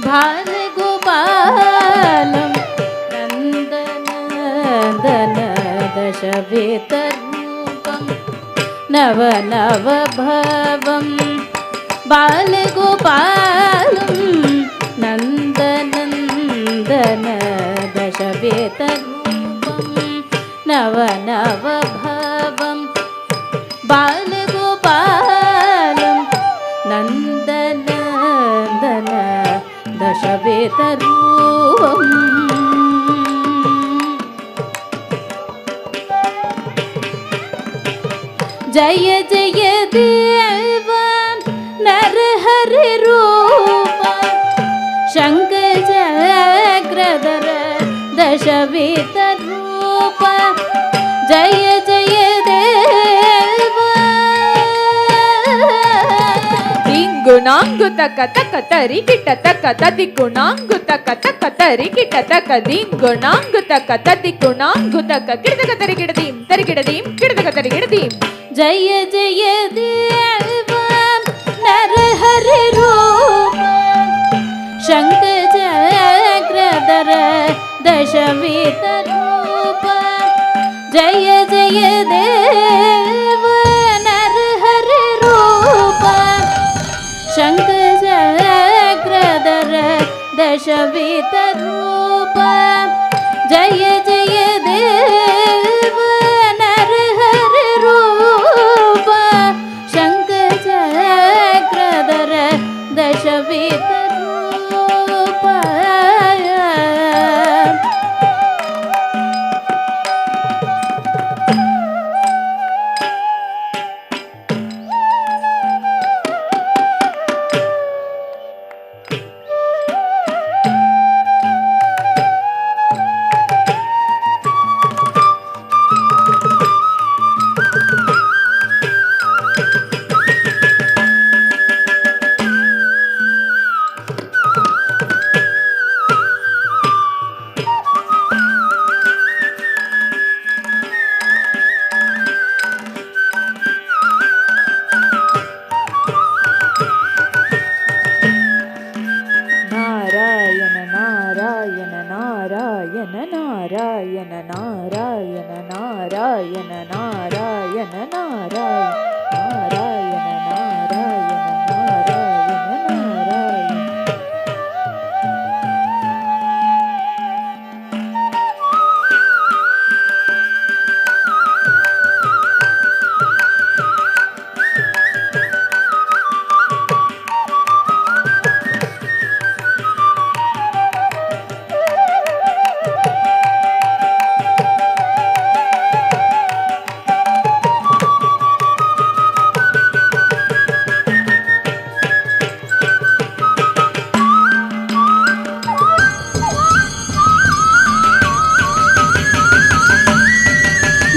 भालगोपालं नन्दनन्दन दशवेतरूपं नवनवभवं बालगोपालं नन्दनन्दन दशवेतरूपं नवनवभवं बालगोपालं नन्दनन्दन दशवेतरूपम् जय जय देव नरहरि रूप शङ्खचक्रधर दशवेतरूप जय जय देव ದಿಂಗುಣಾಂಗು ತಕ ತಕ ತರಿ ಕಿಟ ತಕ ತದಿಗುಣಾಂಗು ತಕ ತಕ ತರಿ ಕಿಟ ತಕ ದಿಂಗುಣಾಂಗು ತಕ ತದಿಗುಣಾಂಗು ತಕ ಕಿಡದಕ ತರಿ ಕಿಡದೀಂ ಕಿಡದಕ ತರಿ ಕಿಡದೀಂ जय जय देव नरहरि रूप शङ्खचक्रधर दशवेतरूप जय जय देव नरहरि रूप शङ्खचक्रधर दशवेतरूप जय जय देव नरहरि रूप शङ्खचक्रधर दशवेतरूप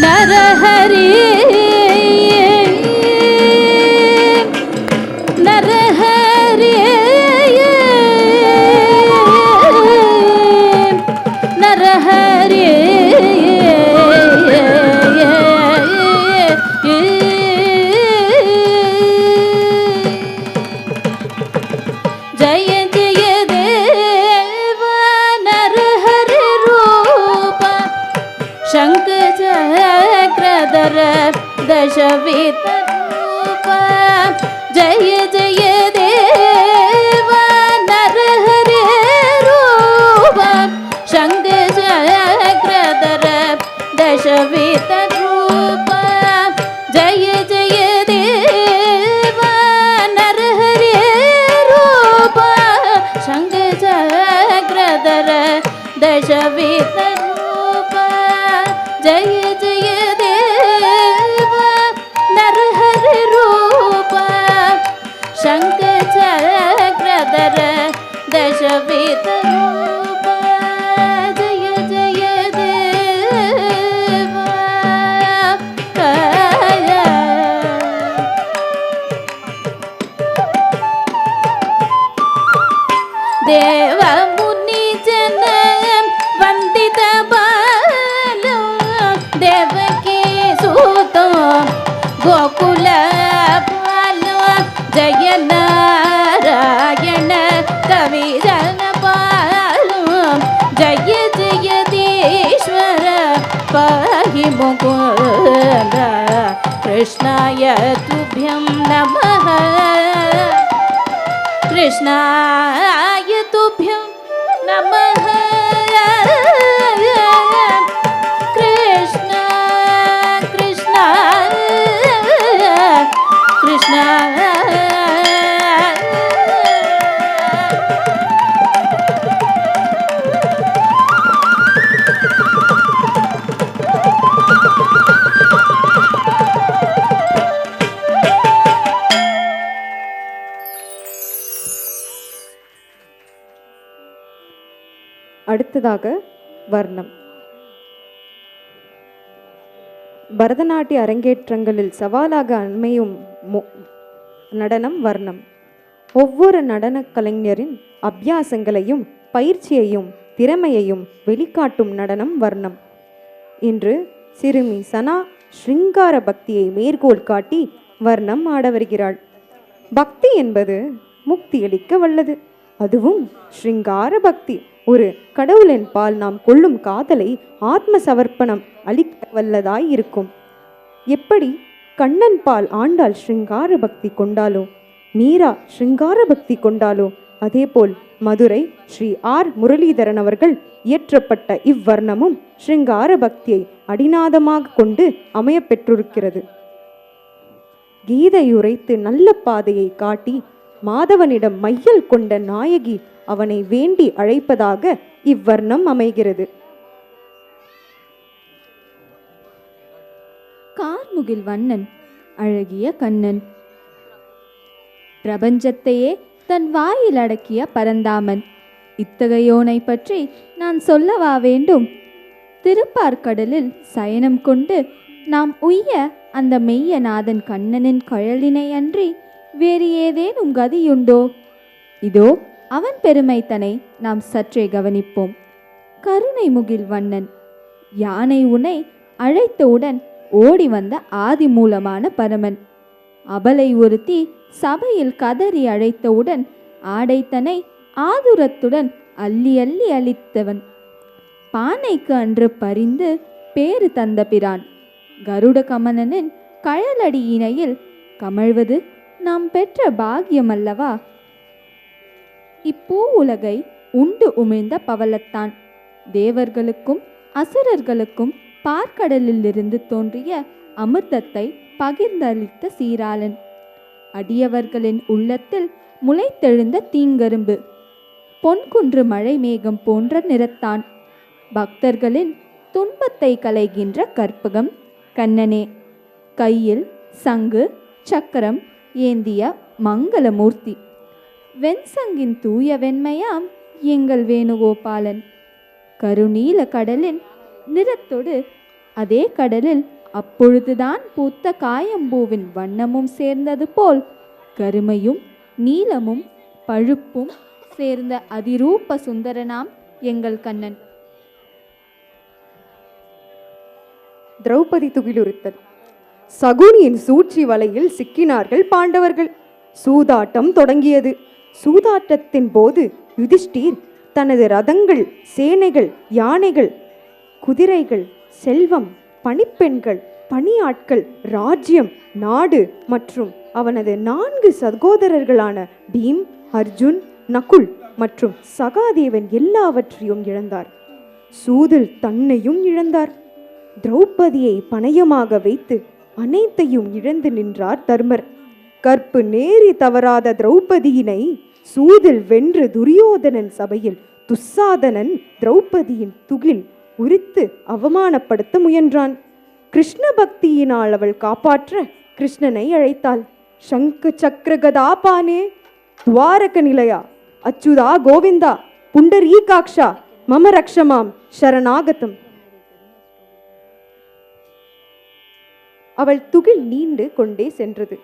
नरहरि नरहरि नरहरि जय जय देव नरहरि रूप शङ्खचक्रधर दशवेतरूप जय जय देव नरहरि रूप शङ्खचक्रधर दशवेतरूप जय जय देव नरहरि रूप शङ्खचक्रधर दशवेतरूप जय जय देव नरहरि रूप शङ्खचक्रधर दशवेतरूप जय जय देव देव मुनि जन वन्दित बालं देवकी सूतो गोकुल बाल जय நாராயண கவிதன பாலும் ஜய ஜெயதீஸ்வர பாஹி முகுந்த கிருஷ்ணாய துப்யம் நமः कृष्णाय तुभ्यं नमः कृष्ण कृष्ण कृष्ण அடுத்ததாக வர்ணம். பரதநாட்டிய அரங்கேற்றங்களில் சவாலாக அமையும் நடனம் வர்ணம். ஒவ்வொரு நடனக் கலைஞரின் அபியாசங்களையும் பயிற்சியையும் திறமையையும் வெளிக்காட்டும் நடனம் வர்ணம். இன்று சிறுமி சனா ஸ்ருங்கார பக்தியை மேற்கோள் காட்டி வர்ணம் ஆட வருகிறாள். பக்தி என்பது முக்தியளிக்க வல்லது, அதுவும் ஸ்ருங்கார பக்தி. ஒரு கடவுளின் பால் நாம் கொள்ளும் காதலை ஆத்ம சமர்ப்பணம் அளிக்க வல்லதாய் இருக்கும். எப்படி கண்ணன் பால் ஆண்டாள் ஸ்ருங்கார பக்தி கொண்டாலோ, மீரா ஸ்ருங்கார பக்தி கொண்டாலோ, அதேபோல் மதுரை ஸ்ரீ ஆர் முரளிதரன் அவர்கள் இயற்றப்பட்ட இவ்வர்ணமும் ஸ்ருங்கார பக்தியை அடிநாதமாக கொண்டு அமைய பெற்றிருக்கிறது. கீதையுரைத்து நல்ல பாதையை காட்டி மாதவனிடம் மையல் கொண்ட நாயகி அவனை வேண்டி அழைப்பதாக இவ்வர்ணம் அமைகிறது. கார்முகில் வண்ணன் அழகிய கண்ணன், பிரபஞ்சத்தையே தன் வாயில் அடக்கிய பரந்தாமன். இத்தகையோனை பற்றி நான் சொல்லவா வேண்டும்? திருப்பார்கடலில் சயனம் கொண்டு நாம் உய்ய அந்த மெய்யநாதன் கண்ணனின் கழலினை அன்றி வேறு ஏதேனும் கதியுண்டோ? இதோ அவன் பெருமைத்தனை நாம் சற்றே கவனிப்போம். கருணை முகில் வண்ணன் யானை உன்னை அழைத்தவுடன் ஓடி வந்த ஆதி மூலமான பரமன். அபலை ஒருத்தி சபையில் கதறி அழைத்தவுடன் ஆடைத்தனை ஆதுரத்துடன் அள்ளி அள்ளி அளித்தவன். பானைக்கு அன்று பரிந்து பேறு தந்த பிரான். கருட கமனனின் கழலடி இணையில் கமழ்வது நாம் பெற்ற பாக்கியமல்லவா? இப்பூ உலகை உண்டு உமிழ்ந்த பவளத்தான். தேவர்களுக்கும் அசுரர்களுக்கும் பார்க்கடலிலிருந்து தோன்றிய அமிர்தத்தை பகிர்ந்தளித்த சீராளன். அடியவர்களின் உள்ளத்தில் முளைத்தெழுந்த தீங்கரும்பு. பொன்குன்று மழை மேகம் போன்ற நிறத்தான். பக்தர்களின் துன்பத்தை களைகின்ற கற்பகம் கண்ணனே. கையில் சங்கு சக்கரம் ஏந்திய மங்களமூர்த்தி. வெண்சங்கின் தூய வெண்மையாம் எங்கள் வேணுகோபாலன். கருநீல கடலின் நிறத்தொடு அதே கடலில் அப்பொழுதுதான் பூத்த காயம்பூவின் வண்ணமும் சேர்ந்தது போல் கருமையும் நீலமும் பழுப்பும் சேர்ந்த அதிரூப சுந்தரனாம் எங்கள் கண்ணன். திரௌபதி துகிலுரித்தல். சகுனியின் சூழ்ச்சி வலையில் சிக்கினார்கள் பாண்டவர்கள். சூதாட்டம் தொடங்கியது. சூதாட்டத்தின் போது யுதிஷ்டீர் தனது ரதங்கள், சேனைகள், யானைகள், குதிரைகள், செல்வம், பணிப்பெண்கள், பணியாட்கள், ராஜ்யம், நாடு மற்றும் அவனது 4 சகோதரர்களான பீம், அர்ஜுன், நகுல் மற்றும் சகாதேவன் எல்லாவற்றையும் இழந்தார். சூதில் தன்னையும் இழந்தார். திரௌபதியை பணயமாக வைத்து அனைத்தையும் இழந்து நின்றார் தர்மர். கற்பு நேரி தவறாத திரௌபதியினை சூதில் வென்று துரியோதனன் சபையில் துச்சாதனன் திரௌபதியின் துகில் உரித்து அவமானப்படுத்த முயன்றான். கிருஷ்ண பக்தியினால் அவள் காப்பாற்ற கிருஷ்ணனை அழைத்தாள். சங்கு சக்கர கதாபானே துவாரக நிலையா அச்சுதா கோவிந்தா புண்டரீகாக்ஷா மம ரக்ஷமாம் சரணாகதம். அவள் துகில் நீண்டு கொண்டே சென்றது.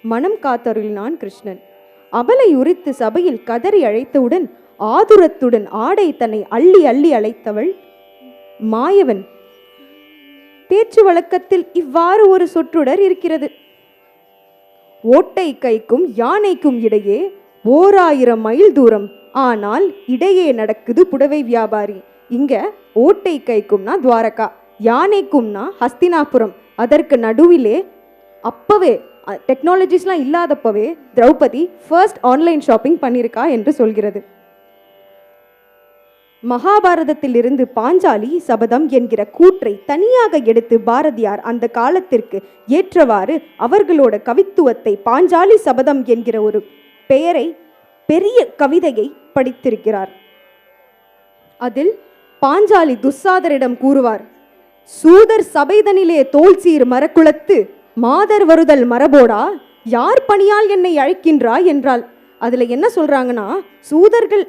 மனம் காத்தருளினான் கிருஷ்ணன். அபலை உரித்து சபையில் கதறி அழைத்தவுடன் ஆதுரத்துடன் ஆடை தன்னை அள்ளி அள்ளி அழைத்தவள் மாயவன். பேச்சு வழக்கத்தில் இவ்வாறு ஒரு சொற்றொடர் இருக்கிறது. ஓட்டை கைக்கும் யானைக்கும் இடையே 1000 மைல் தூரம். ஆனால் இடையே நடக்குது புடவை வியாபாரி. இங்க ஓட்டை கைக்கும்னா துவாரகா, யானைக்கும்னா ஹஸ்தினாபுரம். அதற்கு நடுவிலே அப்பவே டெக்னாலஜிஸ்லாம் இல்லாதப்பவே திரௌபதி ஃபர்ஸ்ட் ஆன்லைன் ஷாப்பிங் பண்ணியிருக்கா என்று சொல்கிறது. மகாபாரதத்திலிருந்து பாஞ்சாலி சபதம் என்கிற கூற்றை தனியாக எடுத்து பாரதியார் அந்த காலத்திற்கு ஏற்றவாறு அவர்களோட கவித்துவத்தை பாஞ்சாலி சபதம் என்கிற ஒரு பெயரை, பெரிய கவிதையை படித்திருக்கிறார். அதில் பாஞ்சாலி துச்சாதரிடம் கூறுவார், சூதர் சபைதனிலே தோல் சீர் மரக்குளத்து மாதர் வருதல் மரபோடா, யார் பணியால் என்னை அழைக்கின்றாய் என்றால். அதுல என்ன சொல்றாங்கன்னா, சூதர்கள்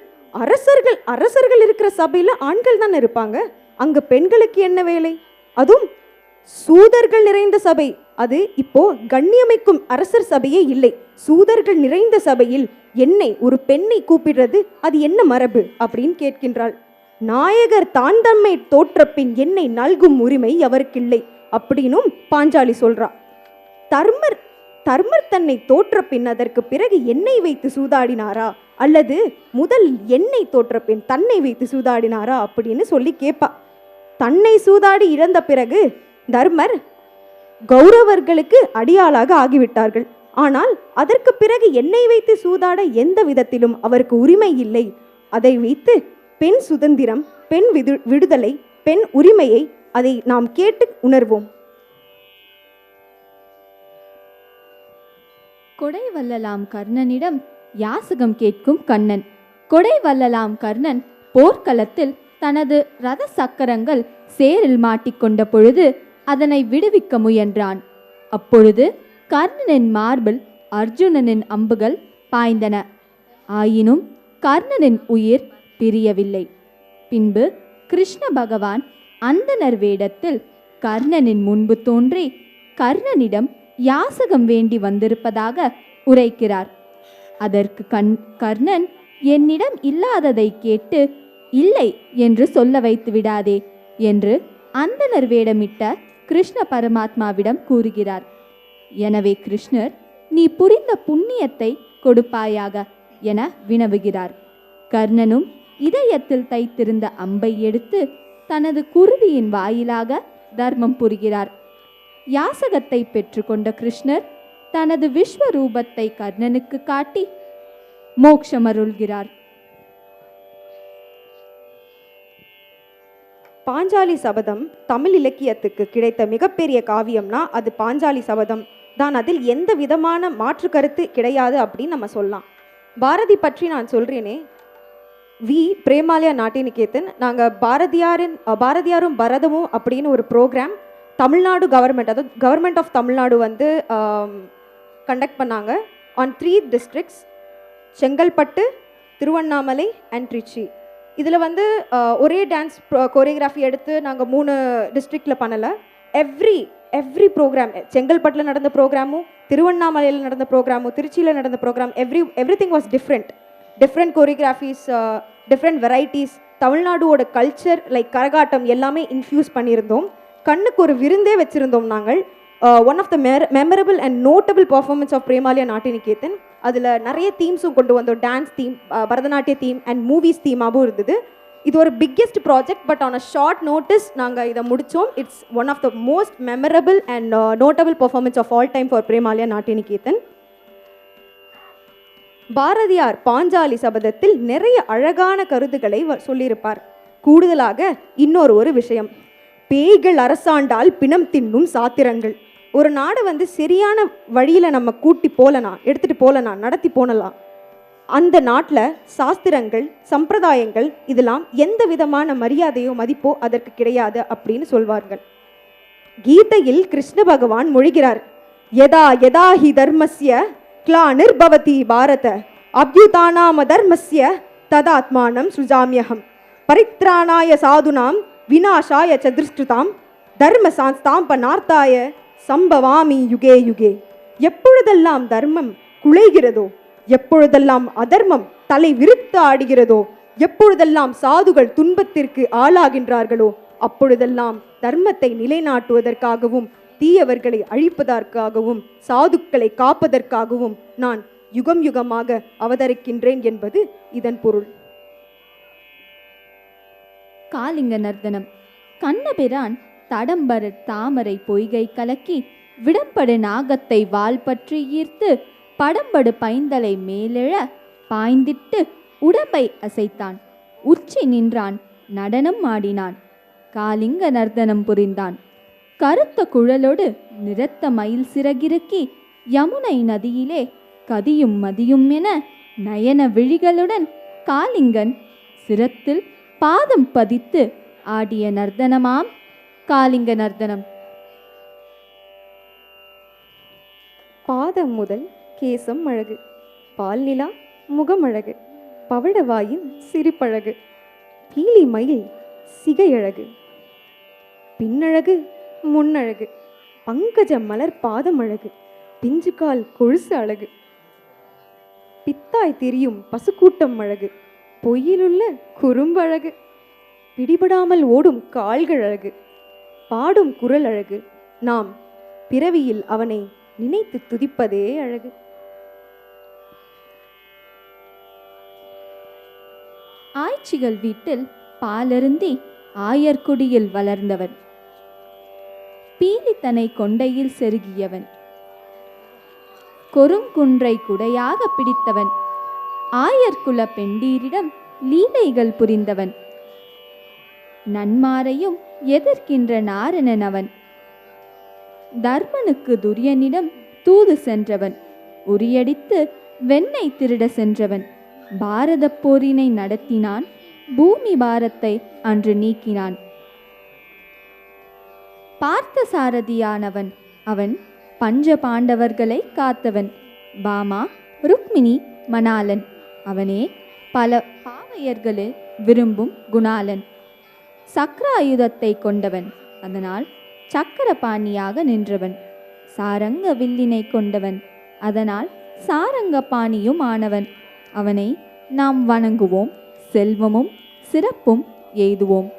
அரசர்கள் இருக்கிற சபையில ஆண்கள் தான் இருப்பாங்க, அங்க பெண்களுக்கு என்ன வேலை? அதுவும் சூதர்கள் நிறைந்த சபை. அது இப்போ கண்ணியமைக்கும் அரசர் சபையே இல்லை, சூதர்கள் நிறைந்த சபையில் என்னை ஒரு பெண்ணை கூப்பிடுறது அது என்ன மரபு அப்படின்னு கேட்கின்றாள். நாயகர் தான் தம்மை தோற்ற பின் என்னை நல்கும் உரிமை அவருக்கில்லை அப்படின்னும் பாஞ்சாலி சொல்றா. தர்மர் தன்னை தோற்ற பின் அதற்கு பிறகு எண்ணெய் வைத்து சூதாடினாரா, அல்லது முதல் எண்ணெய் தோற்ற பின் தன்னை வைத்து சூதாடினாரா அப்படின்னு சொல்லி கேட்பா. தன்னை சூதாடி இழந்த பிறகு தர்மர் கௌரவர்களுக்கு அடியாளாக ஆகிவிட்டார்கள். ஆனால் அதற்கு பிறகு எண்ணெய் வைத்து சூதாட எந்த விதத்திலும் அவருக்கு உரிமை இல்லை. அதை வைத்து பெண் சுதந்திரம், பெண் விடுதலை, பெண் உரிமையை அதை நாம் கேட்டு உணர்வோம். கொடை வல்லலாம் கர்ணனிடம் யாசகம் கேட்கும் கண்ணன். கொடை வல்லலாம் கர்ணன் போர்க்களத்தில் தனது ரத சக்கரங்கள் சேரில் மாட்டிக்கொண்ட பொழுது அதனை விடுவிக்க முயன்றான். அப்பொழுது கர்ணனின் மார்பில் அர்ஜுனனின் அம்புகள் பாய்ந்தன. ஆயினும் கர்ணனின் உயிர் பிரியவில்லை. பின்பு கிருஷ்ண பகவான் அந்தணர் வேடத்தில் கர்ணனின் முன்பு தோன்றி கர்ணனிடம் யாசகம் வேண்டி வந்திருப்பதாக உரைக்கிறார். அதற்கு கர்ணன் என்னிடம் இல்லாததை கேட்டு இல்லை என்று சொல்ல வைத்து விடாதே என்று அந்தணர் வேடமிட்ட கிருஷ்ண பரமாத்மாவிடம் கூறுகிறார். எனவே கிருஷ்ணர், நீ புரிந்த புண்ணியத்தை கொடுப்பாயாக என வினவுகிறார். கர்ணனும் இதயத்தில் தைத்திருந்த அம்பை எடுத்து தனது குருதியின் வாயிலாக தர்மம் புரிகிறார். யாசகத்தை பெற்றுக்கொண்ட கிருஷ்ணர் தனது விஸ்வரூபத்தை கர்ணனுக்கு காட்டி மோட்சமருள்கிறார். பாஞ்சாலி சபதம் தமிழ் இலக்கியத்துக்கு கிடைத்த மிகப்பெரிய காவியம்னா அது பாஞ்சாலி சபதம் தான். அதில் எந்த விதமான மாற்று கருத்து கிடையாது அப்படின்னு நம்ம சொல்லலாம். பாரதி பற்றி நான் சொல்றேனே, பிரேமாலயா நாட்டியநிகேதன், நாங்கள் பாரதியாரும் பரதமும் அப்படின்னு ஒரு ப்ரோக்ராம் தமிழ்நாடு கவர்மெண்ட், அதாவது கவர்மெண்ட் ஆஃப் தமிழ்நாடு வந்து கண்டக்ட் பண்ணாங்க on 3 districts, Chengalpattu, Tiruvannamalai and Trichy. இதில் வந்து ஒரே டான்ஸ் கோரியோகிராஃபி எடுத்து நாங்கள் 3 டிஸ்ட்ரிக்டில் பண்ணலை. எவ்ரி ப்ரோக்ராம், செங்கல்பட்டில் நடந்த ப்ரோக்ராமும், திருவண்ணாமலையில் நடந்த ப்ரோக்ராமும், திருச்சியில் நடந்த program, everything was different choreographies, different varieties. தமிழ்நாடோட கல்ச்சர் லைக் கரகாட்டம் எல்லாமே இன்ஃப்யூஸ் பண்ணியிருந்தோம். கண்ணுக்கு ஒரு விருந்தே வச்சுருந்தோம் நாங்கள். One of the memorable and notable performance of Premalaya Natyaniketan. அதில் நிறைய தீம்ஸும் கொண்டு வந்தோம். Dance theme, Bharatanatya theme and movies தீமாகவும் இருந்தது. இது ஒரு biggest project, but on a short notice நாங்கள் இதை முடித்தோம். It's one of the most memorable and notable performance of all time for பிரேமாலயா நாட்டியநிகேதன். Bharathiyar Panchali சபதத்தில் நிறைய அழகான கருத்துக்களை சொல்லியிருப்பார். கூடுதலாக இன்னொரு விஷயம், பேய்கள் அரசாண்டால் பிணம் தின்னும் சாத்திரங்கள். ஒரு நாடு வந்து சரியான வழியில் நம்ம எடுத்துகிட்டு போகலனா, நடத்தி போனலாம், அந்த நாட்டில் சாஸ்திரங்கள், சம்பிரதாயங்கள் இதெல்லாம் எந்த விதமான மரியாதையோ மதிப்போ அதற்கு கிடையாது அப்படின்னு சொல்வார்கள். கீதையில் கிருஷ்ண பகவான் மொழிகிறார், யதா யதா ஹி தர்மஸ்ய கிளானிர்பவதி பாரத அப்யுதானாம தர்மஸ்ய ததாத்மானம் சுஜாமியகம் பரித்ராணாய சாதுனாம் விநாசாய சதுஷ்கிருதாம் தர்ம சாஸ்தாம்பனார்த்தாய சம்பவாமி யுகே யுகே. எப்பொழுதெல்லாம் தர்மம் குலைகிறதோ, எப்பொழுதெல்லாம் அதர்மம் தலை விரித்து ஆடுகிறதோ, எப்பொழுதெல்லாம் சாதுகள் துன்பத்திற்கு ஆளாகின்றார்களோ, அப்பொழுதெல்லாம் தர்மத்தை நிலைநாட்டுவதற்காகவும் தீயவர்களை அழிப்பதற்காகவும் சாதுக்களை காப்பதற்காகவும் நான் யுகம் யுகமாக அவதரிக்கின்றேன் என்பது இதன் பொருள். காளிங்க நர்த்தனம். கண்ணபிரான் தடம்பர தாமரை பொய்கை கலக்கி விடம்படு நாகத்தை வால் பற்றி ஈர்த்து படம்படு பைந்தலை மேலெழ பாய்ந்திட்டு உடம்பை அசைத்தான். உச்சி நின்றான். நடனம் ஆடினான். காளிங்க நர்த்தனம் புரிந்தான். கருத்த குழலோடு நிறத்த மயில் சிறகிறுக்கி யமுனை நதியிலே கதியும் மதியும் என நயன விழிகளுடன் காளிங்கன் சிரத்தில் பாதம் பதித்து ஆடிய நர்த்தனமாம் காளிங்க நர்த்தனம். பாதம் முதல் கேசம் அழகு, பால்நிலா முகமழகு, பவழவாயின் சிரிப்பழகு, பீலி மயில் சிகையழகு, பின்னழகு முன்னழகு, பங்கஜ மலர் பாதம் அழகு, பிஞ்சுகால் கொழுசு அழகு, பித்தாய் திரியும் பசுக்கூட்டம் அழகு, பொய்யிலுள்ள குறும்பழகு, பிடிபடாமல் ஓடும் கால்கள் அழகு, பாடும் குரல் அழகு, நாம் பிறவியில் அவனை நினைத்து துதிப்பதே அழகு. ஆய்ச்சிகள் வீட்டில் பாலருந்தி ஆயர்குடியில் வளர்ந்தவன். பீலித்தனை கொண்டையில் செருகியவன். கொருங்குன்றை குடையாக பிடித்தவன். ஆயர்குல பெண்டீரிடம் லீலைகள் புரிந்தவன். நன்மாரையும் எதிர்க்கின்ற நாரணன் அவன். தர்மனுக்கு துரியனிடம் தூது சென்றவன். உரியடித்து வெண்ணெய் திருட சென்றவன். பாரத போரினை நடத்தினான். பூமி பாரத்தை அன்று நீக்கினான். பார்த்த சாரதியானவன் அவன். பஞ்ச பாண்டவர்களை காத்தவன். பாமா, ருக்மிணி, மணாலன் அவனே. பல பாவையர்களே விரும்பும் குணாலன். சக்கர ஆயுதத்தை கொண்டவன். அதனால் சக்கரபாணியாக நின்றவன். சாரங்க வில்லினை கொண்டவன். அதனால் சாரங்க பாணியும் ஆனவன். அவனை நாம் வணங்குவோம். செல்வமும் சிறப்பும் எய்துவோம்.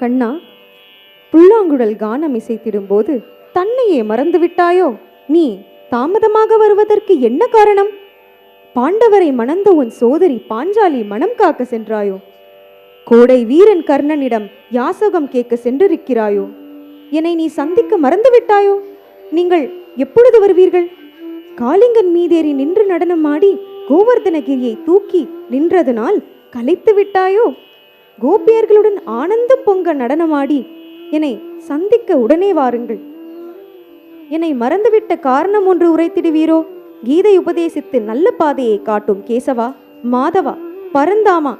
கண்ணா, புல்லாங்குழல் கானம் இசைத்திடும்போது தன்னையே மறந்துவிட்டாயோ? நீ தாமதமாக வருவதற்கு என்ன காரணம்? பாண்டவரை மணந்த உன் சோதரி பாஞ்சாலி மனம் காக்க சென்றாயோ? கோடை வீரன் கர்ணனிடம் யாசகம் கேட்க சென்றிருக்கிறாயோ? என்னை நீ சந்திக்க மறந்துவிட்டாயோ? நீங்கள் எப்பொழுது வருவீர்கள்? காளிங்கன் மீதேறி நின்று நடனமாடி கோவர்தனகிரியை தூக்கி நின்றதனால் கலைத்து விட்டாயோ? கோபியர்களுடன் ஆனந்தம் பொங்க நடனமாடி என்னை சந்திக்க உடனே வாருங்கள். என்னை மறந்துவிட்ட காரணம் ஒன்று உரைத்திடுவீரோ? கீதை உபதேசித்து நல்ல பாதையை காட்டும் கேசவா, மாதவா, பரந்தாமா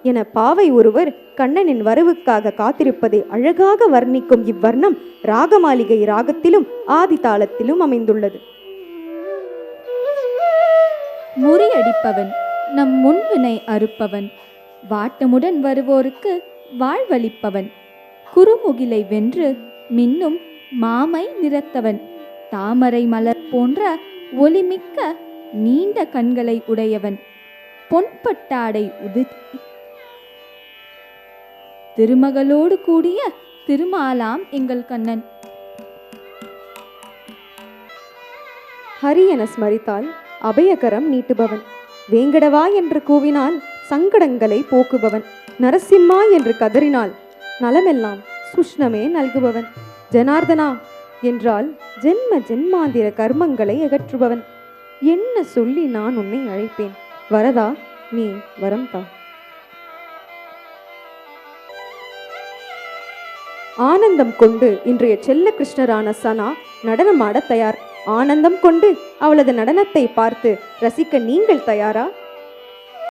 என பாவை ஒருவர் கண்ணனின் வரவுக்காக காத்திருப்பதை அழகாக வர்ணிக்கும் இவ்வர்ணம் ராகமாளிகை ராகத்திலும் ஆதி தாளத்திலும் அமைந்துள்ளது. முறியடிப்பவன், நம் முன்வினை அறுப்பவன், வாட்டமுடன் வருவோருக்கு வாழ்வளிப்பவன், குறுமுகிலை வென்று மின்னும் மாமை நிறத்தவன், தாமரை மலர் போன்ற ஒளிமிக்க நீண்ட கண்களை உடையவன், பொன்பட்டாடை உடுத்தி திருமகளோடு கூடிய திருமாலாம் எங்கள் கண்ணன். ஹரி என ஸ்மரித்தால் அபயகரம் நீட்டுபவன், வேங்கடவா என்று கூவினால் சங்கடங்களை போக்குபவன், நரசிம்மா என்று கதறினால் நலமெல்லாம் சுஷ்ணமே நல்குபவன், ஜனார்தனா என்றால் ஜென்ம ஜென்மாந்திர கர்மங்களை அகற்றுபவன். என்ன சொல்லி நான் உன்னை அழைப்பேன்? வரதா, நீ வரம் தா. ஆனந்தம் கொண்டு இன்றைய செல்ல கிருஷ்ணரான சனா நடனமாட தயார். ஆனந்தம் கொண்டு அவளது நடனத்தை பார்த்து ரசிக்க நீங்கள் தயாரா?